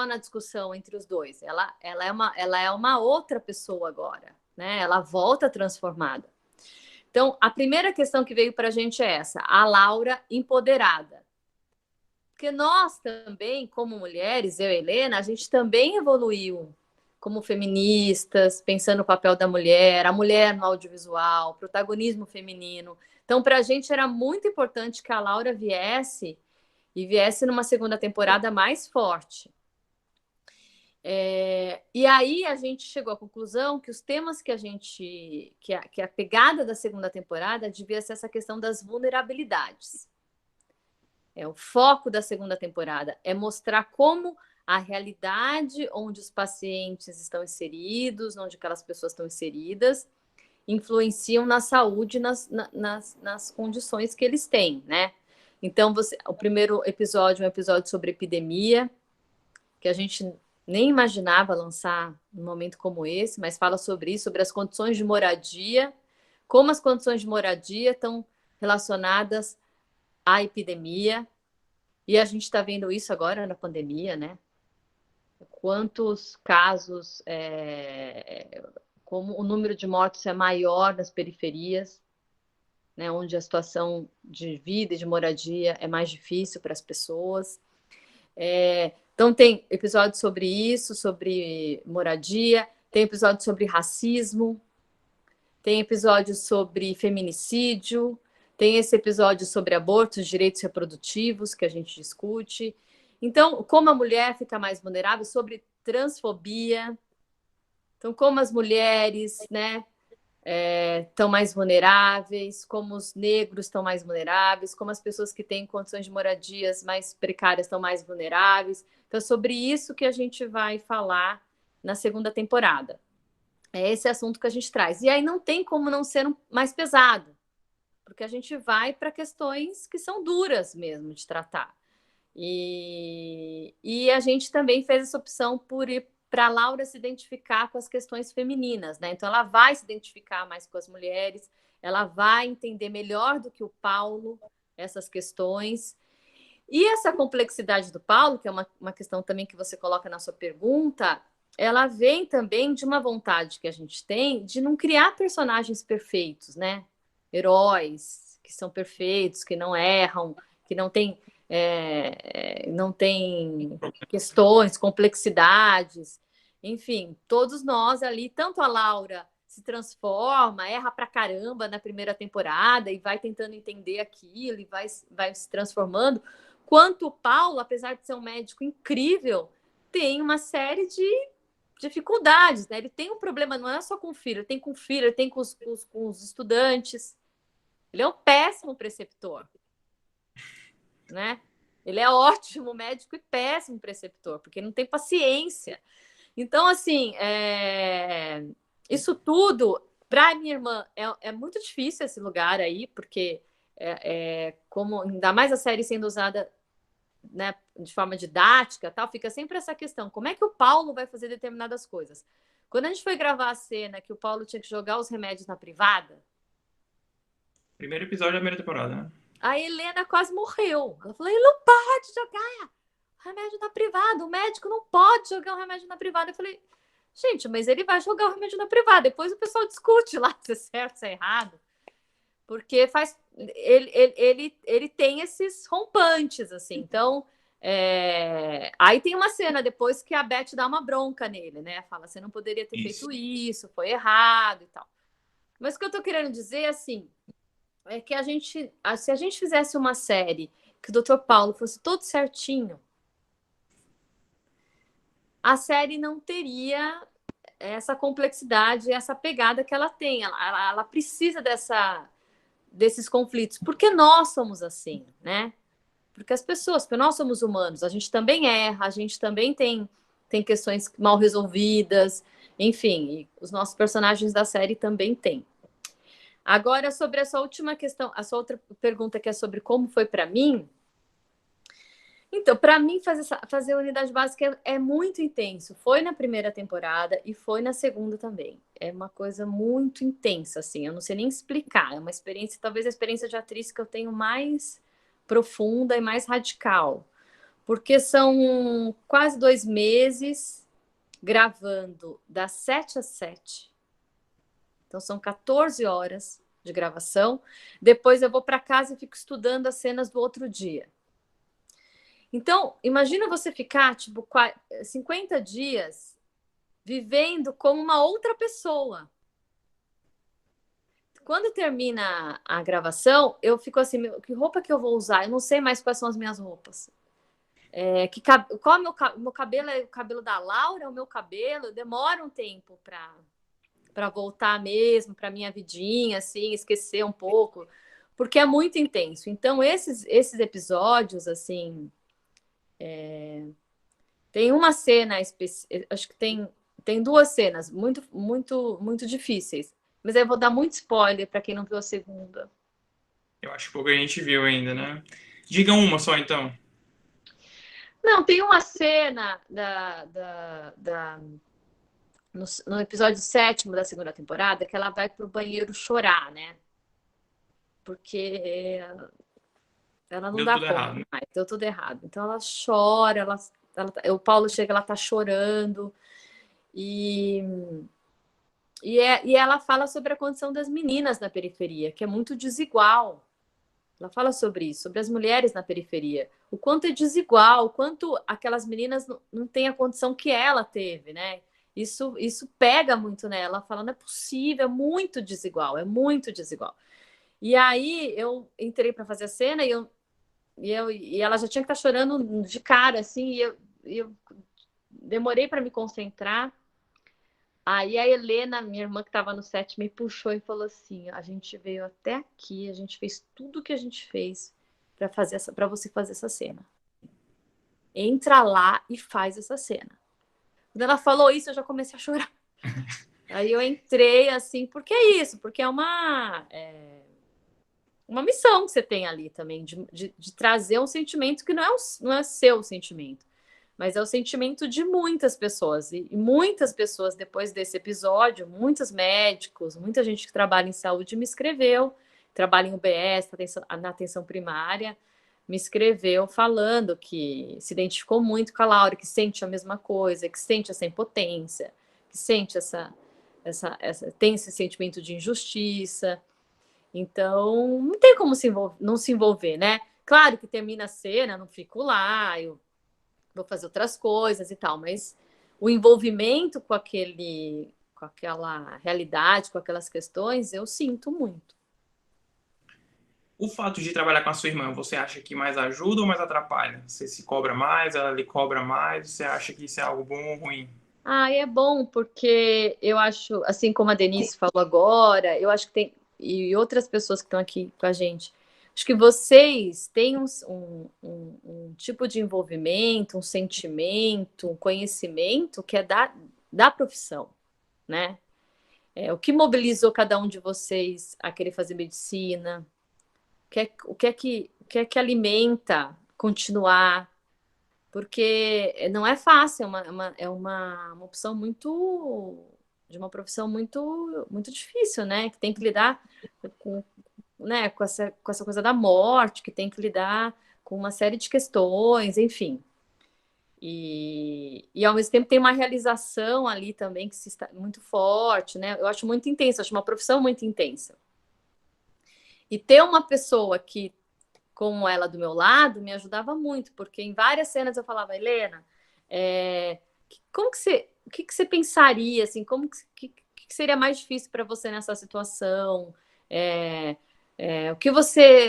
na discussão entre os dois. Ela é uma outra pessoa agora, né? Ela volta transformada. Então, a primeira questão que veio para a gente é essa: a Laura empoderada. Porque nós também, como mulheres, eu e Helena, a gente também evoluiu como feministas, pensando no papel da mulher, a mulher no audiovisual, protagonismo feminino. Então, para a gente era muito importante que a Laura viesse e viesse numa segunda temporada mais forte. E aí a gente chegou à conclusão que os temas que a pegada da segunda temporada devia ser essa questão das vulnerabilidades. O foco da segunda temporada é mostrar como a realidade onde os pacientes estão inseridos, onde aquelas pessoas estão inseridas, influenciam na saúde, nas condições que eles têm, né? Então, o primeiro episódio é um episódio sobre epidemia, que a gente nem imaginava lançar num momento como esse, mas fala sobre isso, sobre as condições de moradia, como as condições de moradia estão relacionadas à epidemia. E a gente está vendo isso agora na pandemia, né? Quantos casos, como o número de mortos é maior nas periferias, né, onde a situação de vida e de moradia é mais difícil para as pessoas. Então, tem episódios sobre isso, sobre moradia, tem episódios sobre racismo, tem episódios sobre feminicídio, tem esse episódio sobre abortos, direitos reprodutivos, que a gente discute. Então, como a mulher fica mais vulnerável, sobre transfobia. Então, como as mulheres, né, estão mais vulneráveis, como os negros estão mais vulneráveis, como as pessoas que têm condições de moradias mais precárias estão mais vulneráveis. Então, é sobre isso que a gente vai falar na segunda temporada. É esse assunto que a gente traz. E aí não tem como não ser mais pesado, porque a gente vai para questões que são duras mesmo de tratar. E a gente também fez essa opção por ir para a Laura se identificar com as questões femininas, né? Então, ela vai se identificar mais com as mulheres, ela vai entender melhor do que o Paulo essas questões. E essa complexidade do Paulo, que é uma questão também que você coloca na sua pergunta, ela vem também de uma vontade que a gente tem de não criar personagens perfeitos, né? Heróis que são perfeitos, que não erram, que não tem questões, complexidades, enfim, todos nós ali, tanto a Laura se transforma, erra pra caramba na primeira temporada e vai tentando entender aquilo e vai se transformando, quanto o Paulo, apesar de ser um médico incrível, tem uma série de dificuldades, né? Ele tem um problema, não é só com o filho, ele tem com o filho, ele tem com os estudantes. Ele é um péssimo preceptor, né? Ele é ótimo médico e péssimo preceptor, porque não tem paciência. Então, assim, isso tudo, para minha irmã, é muito difícil esse lugar aí, porque como ainda mais a série sendo usada, né, de forma didática, tal, fica sempre essa questão: como é que o Paulo vai fazer determinadas coisas? Quando a gente foi gravar a cena que o Paulo tinha que jogar os remédios na privada, primeiro episódio da primeira temporada, né? a Helena quase morreu. Ela falou: ele não pode jogar remédio na privada, o médico não pode jogar o remédio na privada. Eu falei: gente, mas ele vai jogar o remédio na privada, depois o pessoal discute lá se é certo, se é errado, porque ele tem esses rompantes, assim. Então, aí tem uma cena depois que a Beth dá uma bronca nele, né? Fala: você não poderia ter feito isso, foi errado e tal. Mas o que eu tô querendo dizer, assim, é que se a gente fizesse uma série que o Dr. Paulo fosse todo certinho, a série não teria essa complexidade, essa pegada que ela tem. Ela precisa desses conflitos, porque nós somos assim, né? Porque nós somos humanos, a gente também erra, a gente também tem questões mal resolvidas, enfim, e os nossos personagens da série também têm. Agora, sobre essa última questão, a sua outra pergunta, que é sobre como foi para mim. Então, para mim, fazer a unidade básica é muito intenso. Foi na primeira temporada e foi na segunda também. É uma coisa muito intensa, assim. Eu não sei nem explicar. É uma experiência, talvez a experiência de atriz que eu tenho mais profunda e mais radical. porque são quase 2 meses gravando das 7 às 7. Então, são 14 horas de gravação. Depois eu vou para casa e fico estudando as cenas do outro dia. Então, imagina você ficar, tipo, 50 dias vivendo como uma outra pessoa. Quando termina a gravação, eu fico assim, que roupa que eu vou usar? Eu não sei mais quais são as minhas roupas. Qual é o meu cabelo? É o cabelo da Laura? É o meu cabelo? Demora um tempo para voltar mesmo, para minha vidinha, assim, esquecer um pouco, porque é muito intenso. Então, esses episódios, assim, tem uma cena, acho que tem 2 cenas muito, muito, muito difíceis, mas aí eu vou dar muito spoiler para quem não viu a segunda. Eu acho que pouco a gente viu ainda, né? Diga uma só, então. Não, tem uma cena no episódio 7º da segunda temporada que ela vai pro banheiro chorar, né? Porque ela não Deu dá tudo conta errado, né? mais, deu tudo errado. Então ela chora, o Paulo chega, ela tá chorando, e ela fala sobre a condição das meninas na periferia, que é muito desigual. Ela fala sobre isso, sobre as mulheres na periferia. O quanto é desigual, o quanto aquelas meninas não têm a condição que ela teve, né? Isso pega muito nela. Ela fala, não é possível, é muito desigual, é muito desigual. E aí eu entrei para fazer a cena e ela já tinha que estar chorando de cara, assim, e eu demorei para me concentrar. Aí a Helena, minha irmã que estava no set, me puxou e falou assim: a gente veio até aqui, a gente fez tudo o que a gente fez para você fazer essa cena. Entra lá e faz essa cena. Quando ela falou isso, eu já comecei a chorar. Aí eu entrei assim, porque é isso, porque é uma missão que você tem ali também, de trazer um sentimento que não é seu sentimento, mas é o sentimento de muitas pessoas. E muitas pessoas, depois desse episódio, muitos médicos, muita gente que trabalha em saúde me escreveu, trabalha em UBS, na atenção primária, me escreveu falando que se identificou muito com a Laura, que sente a mesma coisa, que sente essa impotência, que sente tem esse sentimento de injustiça. Então, não tem como não se envolver, né? Claro que termina a cena, não fico lá, eu vou fazer outras coisas e tal, mas o envolvimento com aquela realidade, com aquelas questões, eu sinto muito. O fato de trabalhar com a sua irmã, você acha que mais ajuda ou mais atrapalha? Você se cobra mais, ela lhe cobra mais? Você acha que isso é algo bom ou ruim? É bom, porque eu acho, assim como a Denise falou agora, eu acho que tem, e outras pessoas que estão aqui com a gente, acho que vocês têm um tipo de envolvimento, um sentimento, um conhecimento que é da profissão, né? O que mobilizou cada um de vocês a querer fazer medicina? O que é que alimenta continuar? Porque não é fácil, é uma opção de uma profissão muito, muito difícil, né? Que tem que lidar com, né, com essa coisa da morte, que tem que lidar com uma série de questões, enfim. E ao mesmo tempo tem uma realização ali também que está muito forte, né? Eu acho muito intensa, acho uma profissão muito intensa. E ter uma pessoa que, como ela do meu lado, me ajudava muito, porque em várias cenas eu falava, Helena, como que o que você pensaria, assim, que seria mais difícil para você nessa situação?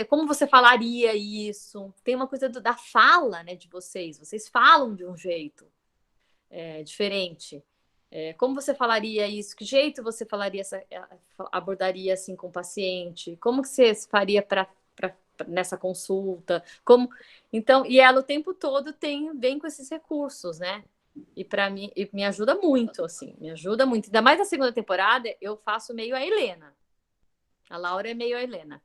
Como você falaria isso? Tem uma coisa da fala, né, de vocês falam de um jeito diferente. Como você falaria isso? Que jeito você falaria abordaria assim com o paciente? Como que você faria nessa consulta? Então, e ela o tempo todo vem com esses recursos, né? E para mim me ajuda muito, assim, me ajuda muito. Ainda mais na segunda temporada, eu faço meio a Helena. A Laura é meio a Helena.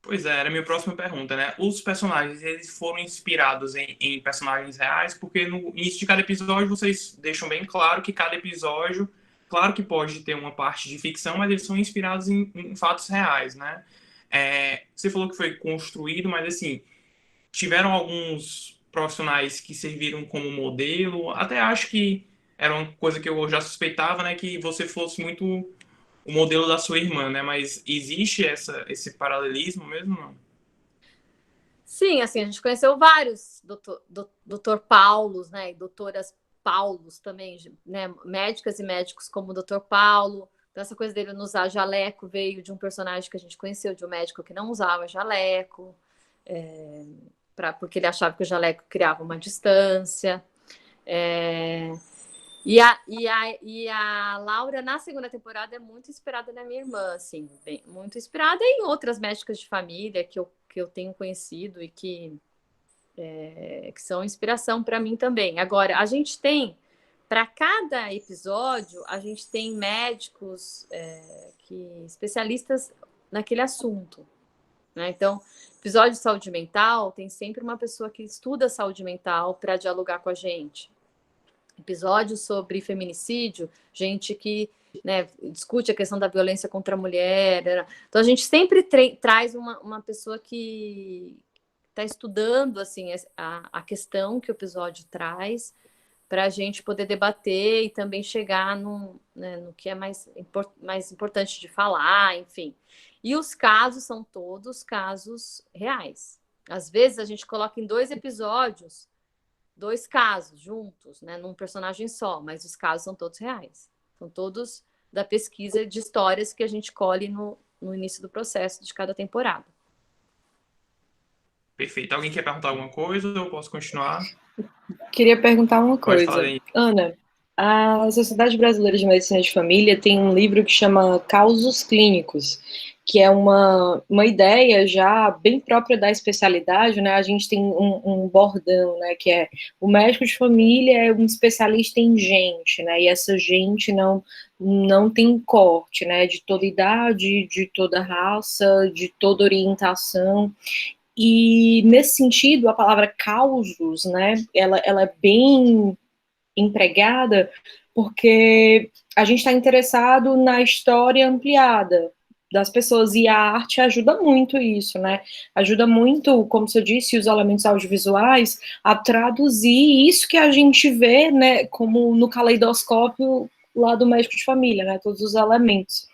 Pois é, era a minha próxima pergunta, né? Os personagens, eles foram inspirados em personagens reais, porque no início de cada episódio vocês deixam bem claro que cada episódio, claro que pode ter uma parte de ficção, mas eles são inspirados em fatos reais, né? Você falou que foi construído, mas assim, tiveram alguns profissionais que serviram como modelo. Até acho que era uma coisa que eu já suspeitava, né, que você fosse muito o modelo da sua irmã, né? Mas existe esse paralelismo mesmo, não? Sim, assim, a gente conheceu vários doutor Paulos, né, e doutoras Paulos também, né, médicas e médicos como o doutor Paulo. Então, essa coisa dele não usar jaleco veio de um personagem que a gente conheceu, de um médico que não usava jaleco, porque ele achava que o jaleco criava uma distância. E a Laura, na segunda temporada, é muito inspirada na minha irmã, assim, muito inspirada em outras médicas de família que eu tenho conhecido e que são inspiração para mim também. Agora, a gente tem, para cada episódio, a gente tem médicos especialistas naquele assunto, né? Então, episódio de saúde mental tem sempre uma pessoa que estuda saúde mental para dialogar com a gente. Episódios sobre feminicídio, gente que, né, discute a questão da violência contra a mulher. Então, a gente sempre traz uma pessoa que está estudando assim, a questão que o episódio traz para a gente poder debater e também chegar no que é mais importante de falar, enfim. E os casos são todos casos reais. Às vezes a gente coloca em 2 episódios 2 casos juntos, né, num personagem só, mas os casos são todos reais. São todos da pesquisa de histórias que a gente colhe no início do processo de cada temporada. Perfeito. Alguém quer perguntar alguma coisa? Eu posso continuar? Queria perguntar uma Pode falar coisa. aí. Ana, a Sociedade Brasileira de Medicina de Família tem um livro que chama Causos Clínicos, que é uma ideia já bem própria da especialidade, né? A gente tem um bordão, né? Que é o médico de família é um especialista em gente, né? E essa gente não tem corte, né? De toda idade, de toda raça, de toda orientação. E nesse sentido, a palavra causos, né, ela é bem empregada porque a gente está interessado na história ampliada das pessoas e a arte ajuda muito isso, né? Ajuda muito, como você disse, os elementos audiovisuais a traduzir isso que a gente vê, né, como no caleidoscópio lá do médico de família, né, todos os elementos.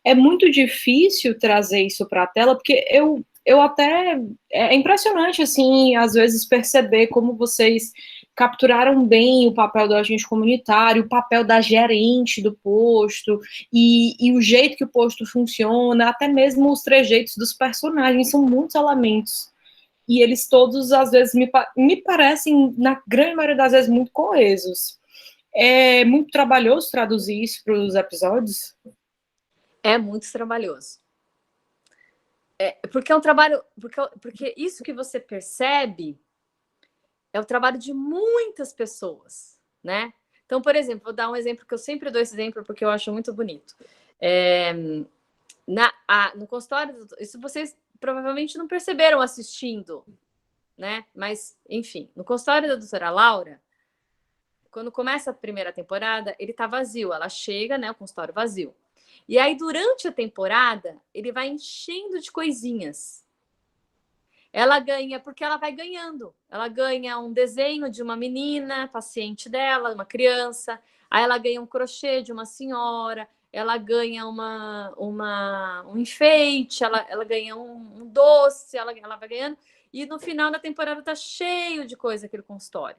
É muito difícil trazer isso para a tela, porque eu até... É impressionante, assim, às vezes perceber como vocês capturaram bem o papel do agente comunitário, o papel da gerente do posto, e o jeito que o posto funciona, até mesmo os trejeitos dos personagens, são muitos elementos. E eles todos, às vezes, me parecem, na grande maioria das vezes, muito coesos. É muito trabalhoso traduzir isso para os episódios? É muito trabalhoso. Porque é um trabalho... Porque isso que você percebe é o trabalho de muitas pessoas, né? Então, por exemplo, vou dar um exemplo que eu sempre dou esse exemplo porque eu acho muito bonito. No consultório, isso vocês provavelmente não perceberam assistindo, né? Mas, enfim, no consultório da doutora Laura, quando começa a primeira temporada, ele tá vazio. Ela chega, né? O consultório vazio. E aí, durante a temporada, ele vai enchendo de coisinhas. Ela ganha, porque ela vai ganhando. Ela ganha um desenho de uma menina, paciente dela, uma criança. Aí ela ganha um crochê de uma senhora. Ela ganha um enfeite. Ela ganha um doce. Ela vai ganhando. E no final da temporada tá cheio de coisa aquele consultório.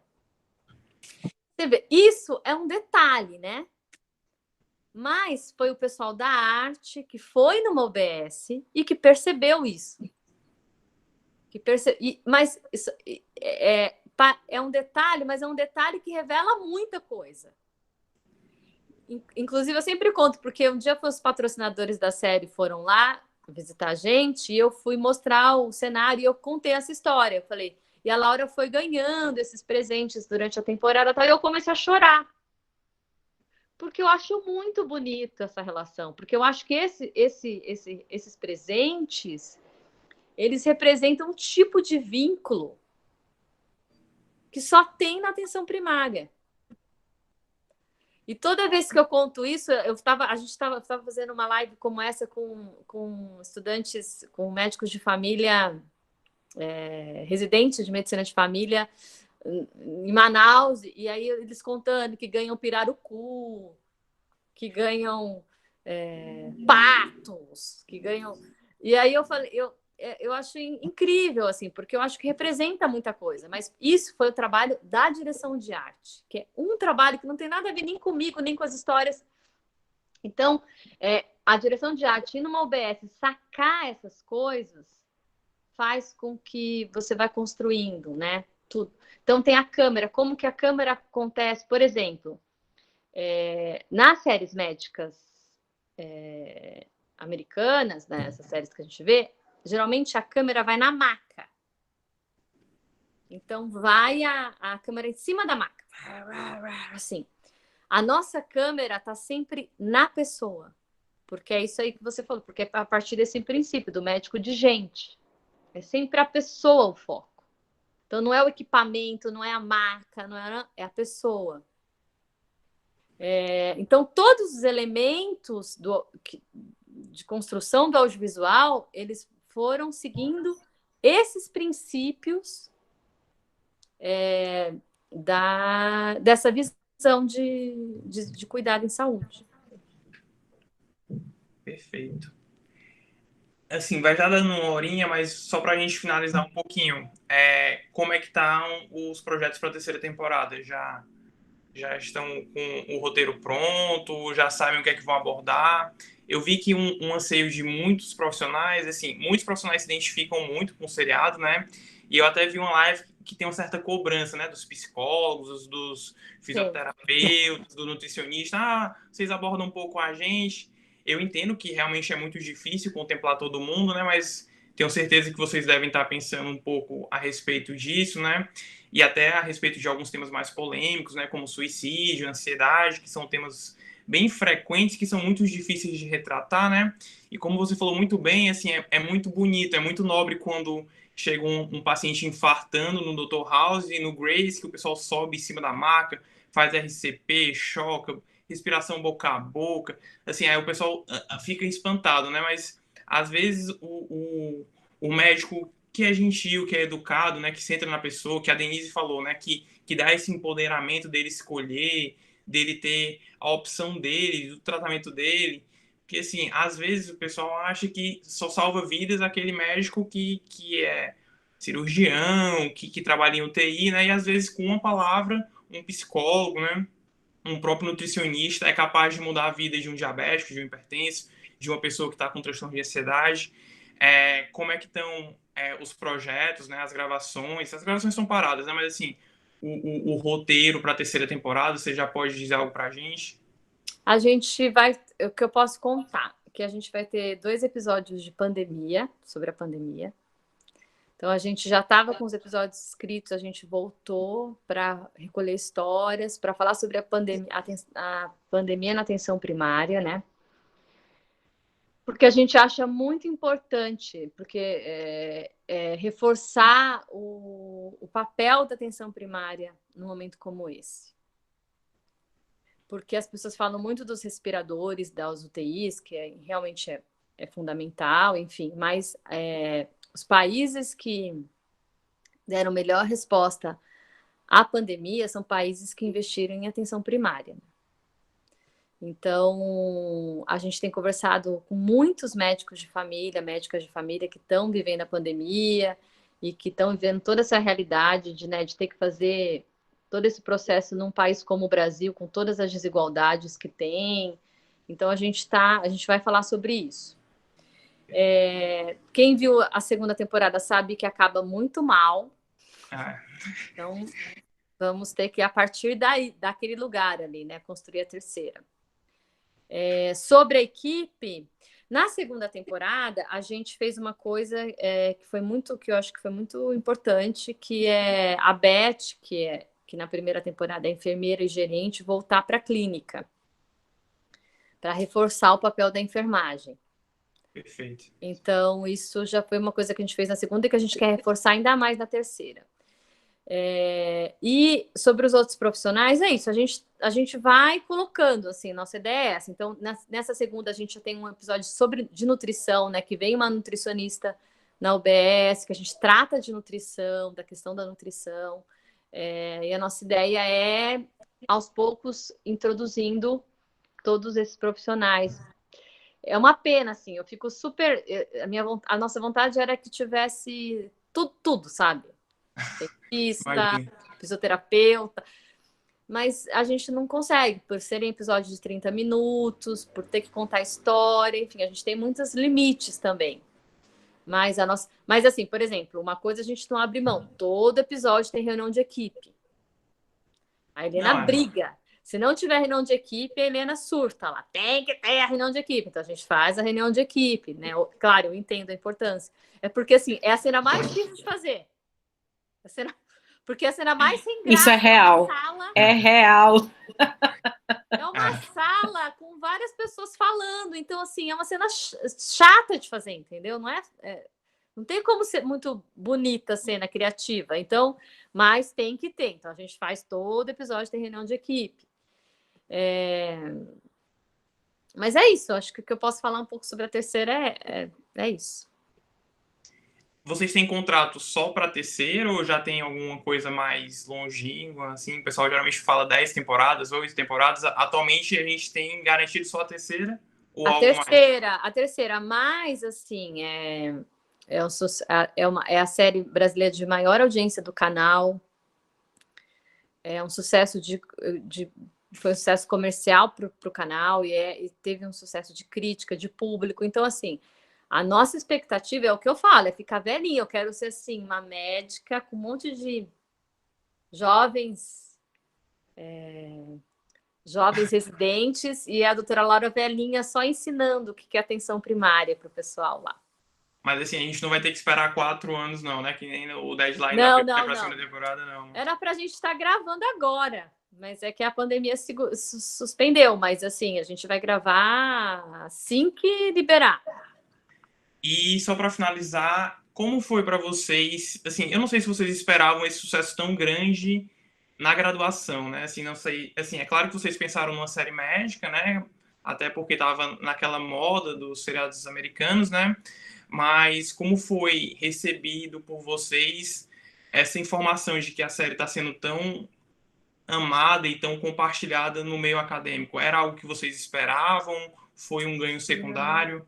Você vê, isso é um detalhe, né? Mas foi o pessoal da arte que foi numa OBS e que percebeu isso. Mas isso é um detalhe, mas é um detalhe que revela muita coisa. Inclusive, eu sempre conto, porque um dia os patrocinadores da série foram lá visitar a gente e eu fui mostrar o cenário e eu contei essa história. Eu falei, e a Laura foi ganhando esses presentes durante a temporada e eu comecei a chorar. Porque eu acho muito bonito essa relação, porque eu acho que esses presentes eles representam um tipo de vínculo que só tem na atenção primária. E toda vez que eu conto isso, a gente estava fazendo uma live como essa com estudantes, com médicos de família residentes de medicina de família em Manaus, e aí eles contando que ganham pirarucu, que ganham patos, que ganham... E aí eu falei, eu acho incrível, assim, porque eu acho que representa muita coisa, mas isso foi o trabalho da direção de arte, que é um trabalho que não tem nada a ver nem comigo, nem com as histórias. Então, a direção de arte, ir numa UBS, sacar essas coisas, faz com que você vai construindo, né? Tudo. Então, tem a câmera. Como que a câmera acontece? Por exemplo, nas séries médicas americanas, né, essas séries que a gente vê, geralmente a câmera vai na maca. Então, vai a câmera em cima da maca. Assim. A nossa câmera está sempre na pessoa. Porque é isso aí que você falou. Porque é a partir desse princípio do médico de gente. É sempre a pessoa o foco. Então, não é o equipamento, não é a marca, é a pessoa. Então, todos os elementos de construção do audiovisual, eles foram seguindo esses princípios dessa visão de cuidado em saúde. Perfeito. Assim, vai já dando uma horinha, mas só para a gente finalizar um pouquinho, como é que estão os projetos para a terceira temporada? Já estão com o roteiro pronto? Já sabem o que é que vão abordar? Eu vi que um anseio de muitos profissionais, assim, muitos profissionais se identificam muito com o seriado, né? E eu até vi uma live que tem uma certa cobrança, né? Dos psicólogos, dos fisioterapeutas, do nutricionista. Vocês abordam um pouco a gente. Eu entendo que realmente é muito difícil contemplar todo mundo, né? Mas tenho certeza que vocês devem estar pensando um pouco a respeito disso, né? E até a respeito de alguns temas mais polêmicos, né? Como suicídio, ansiedade, que são temas bem frequentes, que são muito difíceis de retratar, né? E como você falou muito bem, assim, é muito bonito, é muito nobre quando chega um paciente infartando no Dr. House e no Grace, que o pessoal sobe em cima da maca, faz RCP, choca, respiração boca a boca, assim, aí o pessoal fica espantado, né? Mas às vezes o médico que é gentil, que é educado, né? Que centra na pessoa, que a Denise falou, né? Que dá esse empoderamento dele escolher, dele ter a opção dele, do tratamento dele. Porque, assim, às vezes o pessoal acha que só salva vidas aquele médico que é cirurgião, que trabalha em UTI, né? E às vezes com uma palavra, um psicólogo, né? Um próprio nutricionista é capaz de mudar a vida de um diabético, de um hipertenso, de uma pessoa que está com transtorno de ansiedade. Como é que estão os projetos, né? As gravações estão paradas, né? Mas assim, o roteiro para a terceira temporada, você já pode dizer algo para a gente? A gente vai, o que eu posso contar, que a gente vai ter 2 episódios de pandemia, sobre a pandemia. Então, a gente já estava com os episódios escritos, a gente voltou para recolher histórias, para falar sobre a pandemia na atenção primária, né? Porque a gente acha muito importante, porque reforçar o papel da atenção primária num momento como esse. Porque as pessoas falam muito dos respiradores, das UTIs, que realmente é fundamental, enfim, mas os países que deram melhor resposta à pandemia são países que investiram em atenção primária. Então, a gente tem conversado com muitos médicos de família, médicas de família que estão vivendo a pandemia e que estão vivendo toda essa realidade de ter que fazer todo esse processo num país como o Brasil, com todas as desigualdades que tem. Então, a gente vai falar sobre isso. Quem viu a segunda temporada sabe que acaba muito mal. Então, vamos ter que, a partir daquele lugar ali, né, construir a terceira. Sobre a equipe, na segunda temporada, a gente fez uma coisa que eu acho que foi muito importante, que é a Beth, que na primeira temporada é enfermeira e gerente, voltar para a clínica, para reforçar o papel da enfermagem. Perfeito. Então, isso já foi uma coisa que a gente fez na segunda e que a gente quer reforçar ainda mais na terceira. E sobre os outros profissionais, é isso, a gente vai colocando, assim, nossa ideia é essa. Então, nessa segunda, a gente já tem um episódio de nutrição, né, que vem uma nutricionista na UBS, que a gente trata de nutrição, da questão da nutrição. E a nossa ideia é, aos poucos, introduzindo todos esses profissionais. É uma pena, assim, eu fico super... A nossa vontade era que tivesse tudo, sabe? Dentista, fisioterapeuta, mas a gente não consegue, por serem episódios de 30 minutos, por ter que contar história, enfim, a gente tem muitos limites também. Mas assim, por exemplo, uma coisa a gente não abre mão, todo episódio tem reunião de equipe. A Helena briga. Se não tiver reunião de equipe, a Helena surta lá. Tem que ter a reunião de equipe. Então a gente faz a reunião de equipe, né? Claro, eu entendo a importância. É porque assim, é a cena mais difícil de fazer. Porque a cena mais sem graça. Isso é real. É real. É uma sala com várias pessoas falando. Então, assim, é uma cena chata de fazer, entendeu? Não tem como ser muito bonita a cena criativa. Então, mas tem que ter. Então, a gente faz todo episódio, tem reunião de equipe. Mas é isso. Acho que o que eu posso falar um pouco sobre a terceira é isso. Vocês têm contrato só para terceira ou já tem alguma coisa mais longínqua, assim? O pessoal geralmente fala 10 temporadas, 8 temporadas. Atualmente a gente tem garantido só a terceira? Ou a terceira, mas assim, é a série brasileira de maior audiência do canal. É um sucesso foi um sucesso comercial para o canal e teve um sucesso de crítica, de público. Então, assim, a nossa expectativa é o que eu falo, é ficar velhinha. Eu quero ser, assim, uma médica com um monte de jovens residentes e a doutora Laura velhinha só ensinando o que é atenção primária para o pessoal lá. Mas assim, a gente não vai ter que esperar 4 anos, não, né? Que nem o deadline da segunda temporada, não. Era pra gente estar gravando agora, mas é que a pandemia suspendeu. Mas assim, a gente vai gravar assim que liberar. E só para finalizar, como foi para vocês? Assim, eu não sei se vocês esperavam esse sucesso tão grande na graduação, né? Assim, não sei. Assim, é claro que vocês pensaram numa série médica, né? Até porque estava naquela moda dos seriados americanos, né? Mas como foi recebido por vocês essa informação de que a série está sendo tão amada e tão compartilhada no meio acadêmico? Era algo que vocês esperavam? Foi um ganho secundário?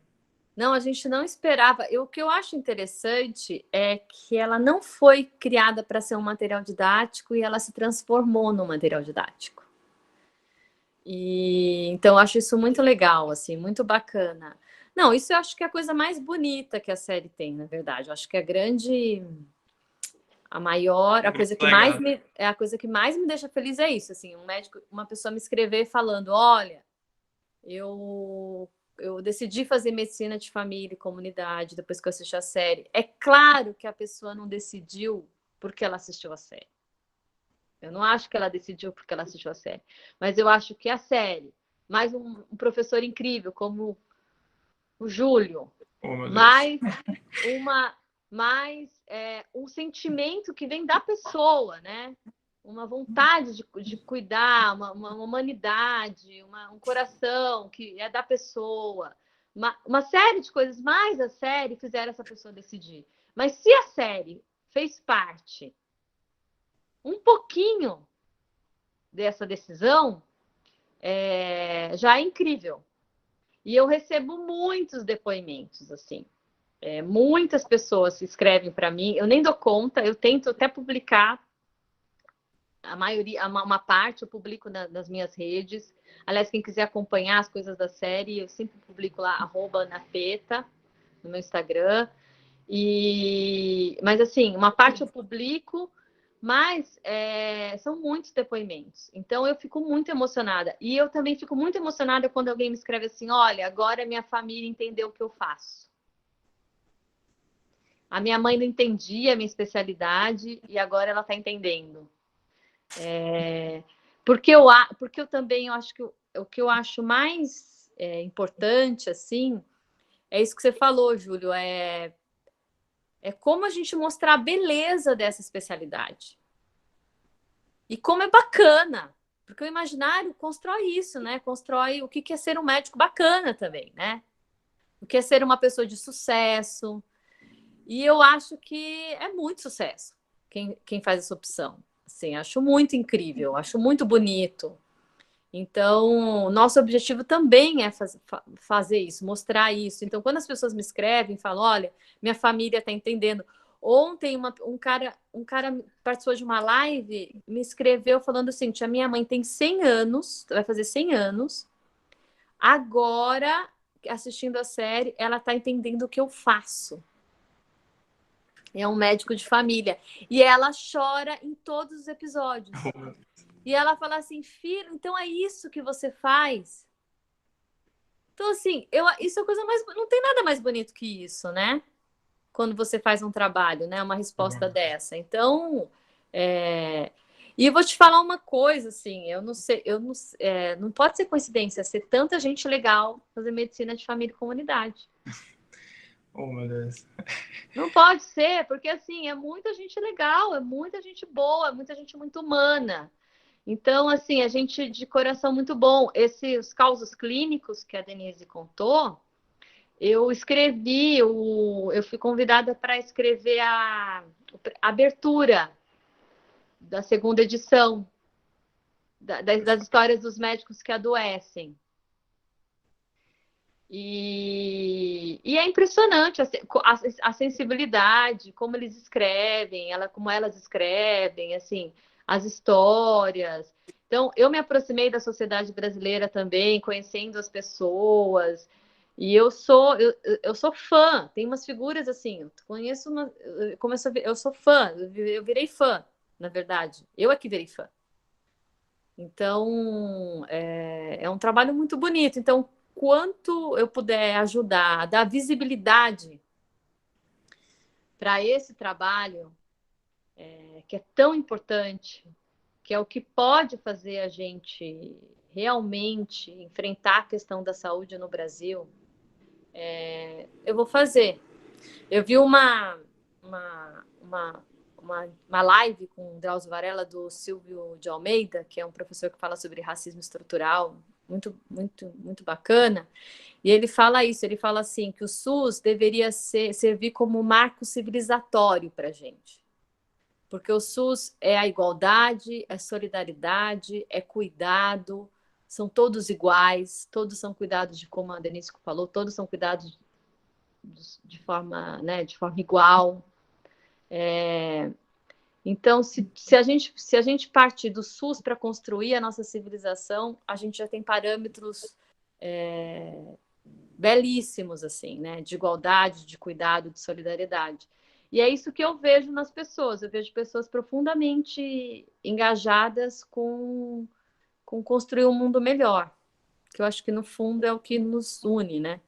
Não, a gente não esperava. O que eu acho interessante é que ela não foi criada para ser um material didático e ela se transformou num material didático. E então eu acho isso muito legal, assim, muito bacana. Não, isso eu acho que é a coisa mais bonita que a série tem, na verdade. Eu acho que a coisa que mais me deixa feliz é isso, assim, uma pessoa me escrever falando, olha, eu decidi fazer medicina de família e comunidade depois que eu assisti a série. É claro que a pessoa não decidiu porque ela assistiu a série. Eu não acho que ela decidiu porque ela assistiu a série, mas eu acho que a série, mais um professor incrível como o Júlio, mais um sentimento que vem da pessoa, né? Uma vontade de cuidar, uma humanidade, um coração que é da pessoa, uma série de coisas, mais a série fizeram essa pessoa decidir. Mas se a série fez parte um pouquinho dessa decisão, já é incrível. E eu recebo muitos depoimentos, assim. Muitas pessoas escrevem para mim, eu nem dou conta, eu tento até publicar a maioria, uma parte eu publico nas minhas redes. Aliás, quem quiser acompanhar as coisas da série, eu sempre publico lá, @anapeta, no meu Instagram. Mas assim, uma parte eu publico, mas são muitos depoimentos. Então eu fico muito emocionada. E eu também fico muito emocionada quando alguém me escreve assim, olha, agora minha família entendeu o que eu faço. A minha mãe não entendia a minha especialidade e agora ela está entendendo. Porque eu também acho que o que eu acho mais importante, assim, é isso que você falou, Júlio, é como a gente mostrar a beleza dessa especialidade. E como é bacana, porque o imaginário constrói isso, né? Constrói o que é ser um médico bacana também, né? O que é ser uma pessoa de sucesso. E eu acho que é muito sucesso quem faz essa opção. Assim, acho muito incrível, acho muito bonito. Então, nosso objetivo também é fazer isso, mostrar isso. Então, quando as pessoas me escrevem, falam, olha, minha família está entendendo. Ontem, um cara participou de uma live, me escreveu falando assim, a minha mãe tem 100 anos, vai fazer 100 anos, agora, assistindo a série, ela está entendendo o que eu faço. É um médico de família. E ela chora em todos os episódios. E ela fala assim, filho, então é isso que você faz? Então, assim, isso é a coisa mais. Não tem nada mais bonito que isso, né? Quando você faz um trabalho, né? Uma resposta dessa. Então, e eu vou te falar uma coisa, assim, eu não sei, não pode ser coincidência ser tanta gente legal fazer medicina de família e comunidade. Oh, meu Deus. Não pode ser, porque assim, é muita gente legal, é muita gente boa, é muita gente muito humana. Então, assim, a gente de coração muito bom. Esses causos clínicos que a Denise contou, eu escrevi, eu fui convidada para escrever a abertura da segunda edição das histórias dos médicos que adoecem. E é impressionante a sensibilidade, como eles escrevem, como elas escrevem, assim, as histórias. Então, eu me aproximei da sociedade brasileira também, conhecendo as pessoas. E eu sou fã. Tem umas figuras assim, eu conheço eu sou fã, eu virei fã, na verdade. Eu é que virei fã. Então, é um trabalho muito bonito. Então, quanto eu puder ajudar a dar visibilidade para esse trabalho, que é tão importante, que é o que pode fazer a gente realmente enfrentar a questão da saúde no Brasil, eu vou fazer. Eu vi uma live com o Drauzio Varela do Silvio de Almeida, que é um professor que fala sobre racismo estrutural, muito, muito, muito bacana. E ele fala isso, ele fala assim, que o SUS deveria servir como marco civilizatório para a gente. Porque o SUS é a igualdade, é solidariedade, é cuidado, são todos iguais, todos são cuidados de, como a Denise falou, todos são cuidados de forma igual. Então, se a gente partir do SUS para construir a nossa civilização, a gente já tem parâmetros belíssimos, assim, né? De igualdade, de cuidado, de solidariedade. E é isso que eu vejo nas pessoas. Eu vejo pessoas profundamente engajadas com construir um mundo melhor. Que eu acho que, no fundo, é o que nos une, né?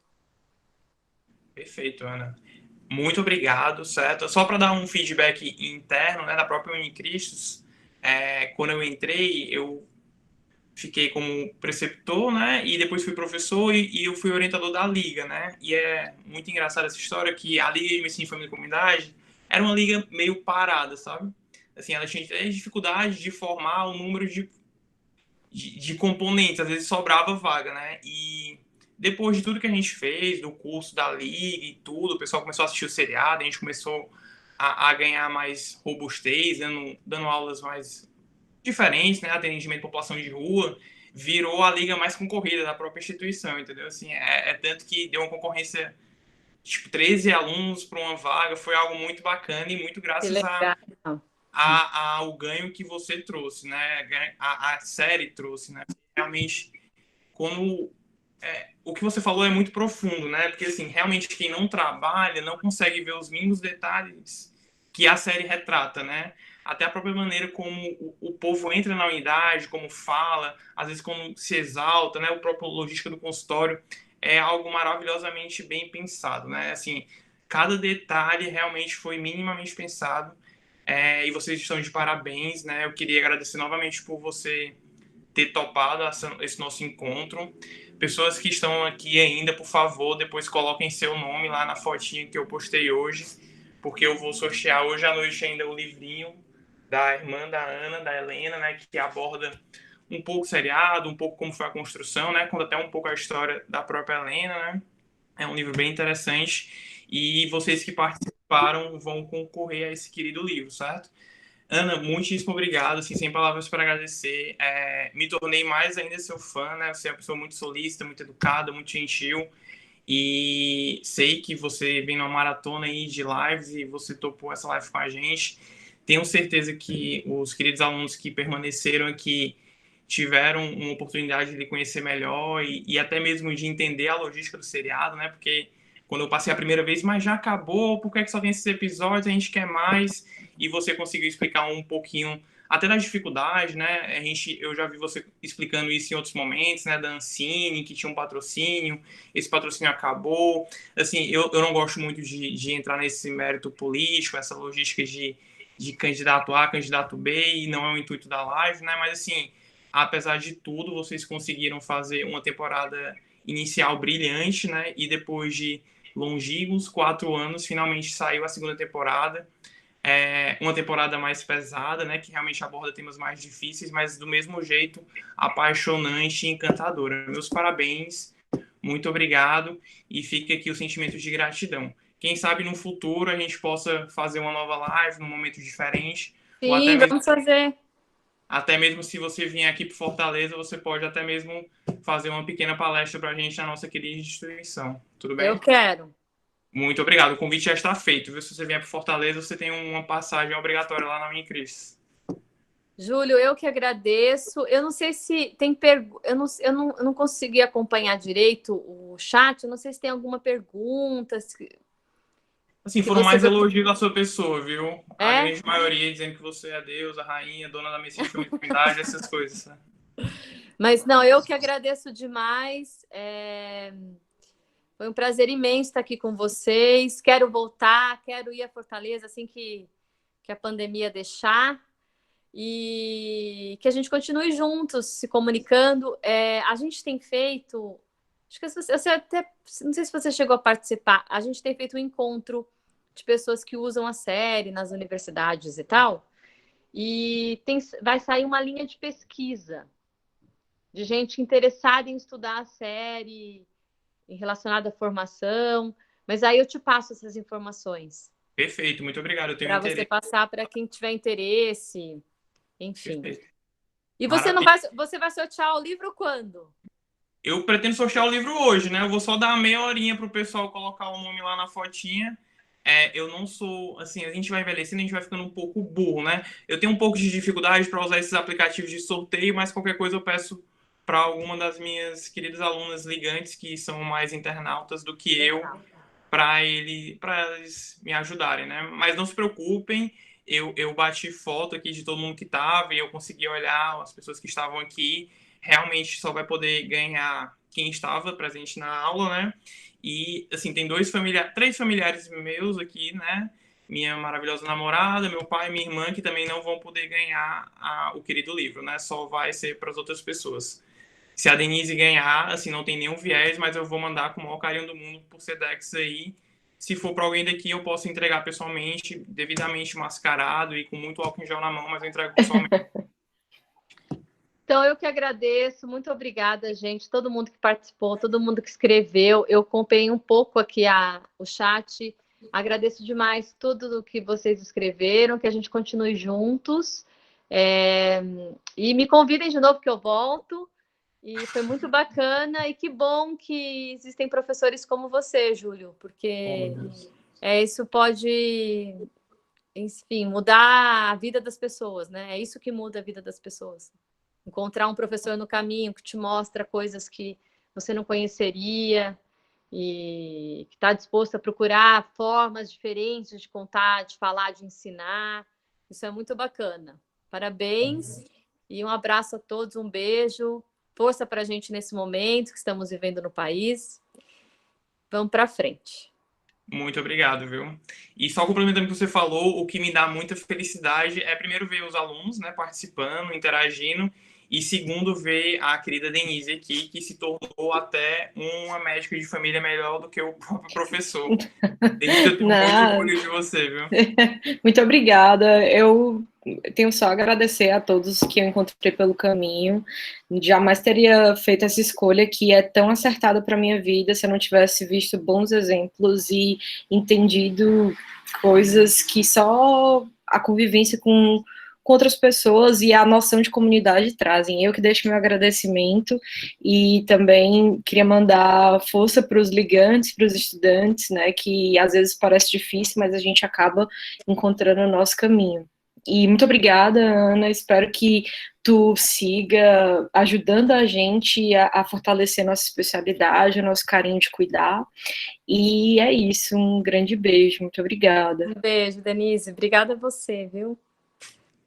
Perfeito, Ana. Muito obrigado, certo? Só para dar um feedback interno, né, da própria Unicristos, quando eu entrei, eu fiquei como preceptor, né, e depois fui professor e eu fui orientador da liga, né, e é muito engraçada essa história que a Liga de Medicina de Família e Comunidade era uma liga meio parada, sabe? Assim, ela tinha dificuldade de formar o número de componentes, às vezes sobrava vaga, né, e depois de tudo que a gente fez, do curso da liga e tudo, o pessoal começou a assistir o seriado, a gente começou a ganhar mais robustez, dando aulas mais diferentes, né? Atendimento à população de rua, virou a liga mais concorrida da própria instituição, entendeu? Assim, tanto que deu uma concorrência, tipo, 13 alunos para uma vaga, foi algo muito bacana e muito Que graças legal. ao ganho que você trouxe, né? A série trouxe, né? Realmente, quando o que você falou é muito profundo, né? Porque, assim, realmente quem não trabalha não consegue ver os mínimos detalhes que a série retrata, né? Até a própria maneira como o povo entra na unidade, como fala, às vezes como se exalta, né? O próprio logística do consultório é algo maravilhosamente bem pensado, né? Assim, cada detalhe realmente foi minimamente pensado, e vocês estão de parabéns, né? Eu queria agradecer novamente por você ter topado esse nosso encontro. Pessoas que estão aqui ainda, por favor, depois coloquem seu nome lá na fotinha que eu postei hoje, porque eu vou sortear hoje à noite ainda o livrinho da irmã da Ana, da Helena, né, que aborda um pouco o seriado, um pouco como foi a construção, né, conta até um pouco a história da própria Helena, né. É um livro bem interessante. E vocês que participam participaram vão concorrer a esse querido livro, certo? Ana, muitíssimo obrigado, assim, sem palavras para agradecer. Me tornei mais ainda seu fã, né? Você é uma pessoa muito solícita, muito educada, muito gentil. E sei que você vem numa maratona aí de lives e você topou essa live com a gente. Tenho certeza que os queridos alunos que permaneceram aqui tiveram uma oportunidade de lhe conhecer melhor e até mesmo de entender a logística do seriado, né? Porque quando eu passei a primeira vez, mas já acabou, por que é que só tem esses episódios, a gente quer mais, e você conseguiu explicar um pouquinho até das dificuldades, né? Eu já vi você explicando isso em outros momentos, né? Da Ancine, que tinha um patrocínio, esse patrocínio acabou. Assim, eu não gosto muito de entrar nesse mérito político, essa logística de candidato A, candidato B, e não é o intuito da live, né? Mas, assim, apesar de tudo, vocês conseguiram fazer uma temporada inicial brilhante, né? E depois de longínquos 4 anos, finalmente saiu a segunda temporada. Uma temporada mais pesada, né? Que realmente aborda temas mais difíceis, mas do mesmo jeito apaixonante e encantadora. Meus parabéns, muito obrigado, e fica aqui o sentimento de gratidão. Quem sabe no futuro a gente possa fazer uma nova live, num momento diferente, ou Sim, vamos fazer. até mesmo se você vier aqui para Fortaleza, você pode até mesmo fazer uma pequena palestra para a gente na nossa querida instituição. Tudo bem? Eu quero. Muito obrigado. O convite já está feito, viu? Se você vier para Fortaleza, você tem uma passagem obrigatória lá na Unicris. Júlio, eu que agradeço. Eu não sei se tem eu não consegui acompanhar direito o chat. Eu não sei se tem alguma pergunta. Assim, foram mais elogios à sua pessoa, viu? A grande maioria dizendo que você é a deusa, a rainha, dona da medicina de intimidade, essas coisas. Né? Mas não, eu que agradeço demais. Foi um prazer imenso estar aqui com vocês. Quero voltar, quero ir a Fortaleza assim que a pandemia deixar. E que a gente continue juntos, se comunicando. A gente tem feito... Acho que você até... Não sei se você chegou a participar. A gente tem feito um encontro de pessoas que usam a série nas universidades e tal. E vai sair uma linha de pesquisa de gente interessada em estudar a série, relacionada à formação. Mas aí eu te passo essas informações. Perfeito, muito obrigado. Eu tenho para interesse. Você passar para quem tiver interesse. Enfim. Perfeito. E você vai sortear o livro quando? Eu pretendo sortear o livro hoje, né? Eu vou só dar uma meia horinha pro pessoal colocar o nome lá na fotinha. Eu não sou, assim, a gente vai envelhecendo, a gente vai ficando um pouco burro, né? Eu tenho um pouco de dificuldade para usar esses aplicativos de sorteio, mas qualquer coisa eu peço para alguma das minhas queridas alunas ligantes, que são mais internautas do que eu, para eles me ajudarem, né? Mas não se preocupem, eu bati foto aqui de todo mundo que estava e eu consegui olhar as pessoas que estavam aqui. Realmente só vai poder ganhar quem estava presente na aula, né? E, assim, tem 3 familiares meus aqui, né? Minha maravilhosa namorada, meu pai e minha irmã, que também não vão poder ganhar o querido livro, né? Só vai ser para as outras pessoas. Se a Denise ganhar, assim, não tem nenhum viés, mas eu vou mandar com o maior carinho do mundo por Sedex aí. Se for para alguém daqui, eu posso entregar pessoalmente, devidamente mascarado e com muito álcool em gel na mão, mas eu entrego pessoalmente. Então, eu que agradeço. Muito obrigada, gente. Todo mundo que participou, todo mundo que escreveu. Eu acompanhei um pouco aqui o chat. Agradeço demais tudo o que vocês escreveram, que a gente continue juntos. E me convidem de novo que eu volto. E foi muito bacana. E que bom que existem professores como você, Júlio, porque isso pode, enfim, mudar a vida das pessoas, né? É isso que muda a vida das pessoas. Encontrar um professor no caminho que te mostra coisas que você não conheceria e que está disposto a procurar formas diferentes de contar, de falar, de ensinar. Isso é muito bacana. Parabéns e um abraço a todos, um beijo. Força para a gente nesse momento que estamos vivendo no país. Vamos para frente. Muito obrigado, viu? E só complementando o que você falou, o que me dá muita felicidade é, primeiro, ver os alunos, né, participando, interagindo, e segundo, ver a querida Denise aqui, que se tornou até uma médica de família melhor do que o próprio professor. Denise, eu tenho muito orgulho de você, viu? Muito obrigada. Eu tenho só a agradecer a todos que eu encontrei pelo caminho. Jamais teria feito essa escolha que é tão acertada para minha vida se eu não tivesse visto bons exemplos e entendido coisas que só a convivência com outras pessoas e a noção de comunidade trazem. Eu que deixo meu agradecimento e também queria mandar força para os ligantes, para os estudantes, né, que às vezes parece difícil, mas a gente acaba encontrando o nosso caminho. E muito obrigada, Ana, espero que tu siga ajudando a gente a fortalecer nossa especialidade, o nosso carinho de cuidar, e é isso, um grande beijo, muito obrigada. Um beijo, Denise, obrigada a você, viu?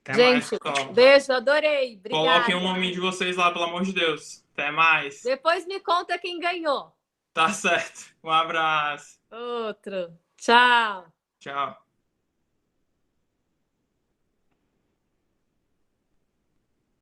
Até Gente, mais, pessoal. beijo, adorei. Obrigada. Coloquem o nome de vocês lá, pelo amor de Deus. Até mais. Depois me conta quem ganhou. Tá certo. Um abraço. Outro. Tchau. Tchau.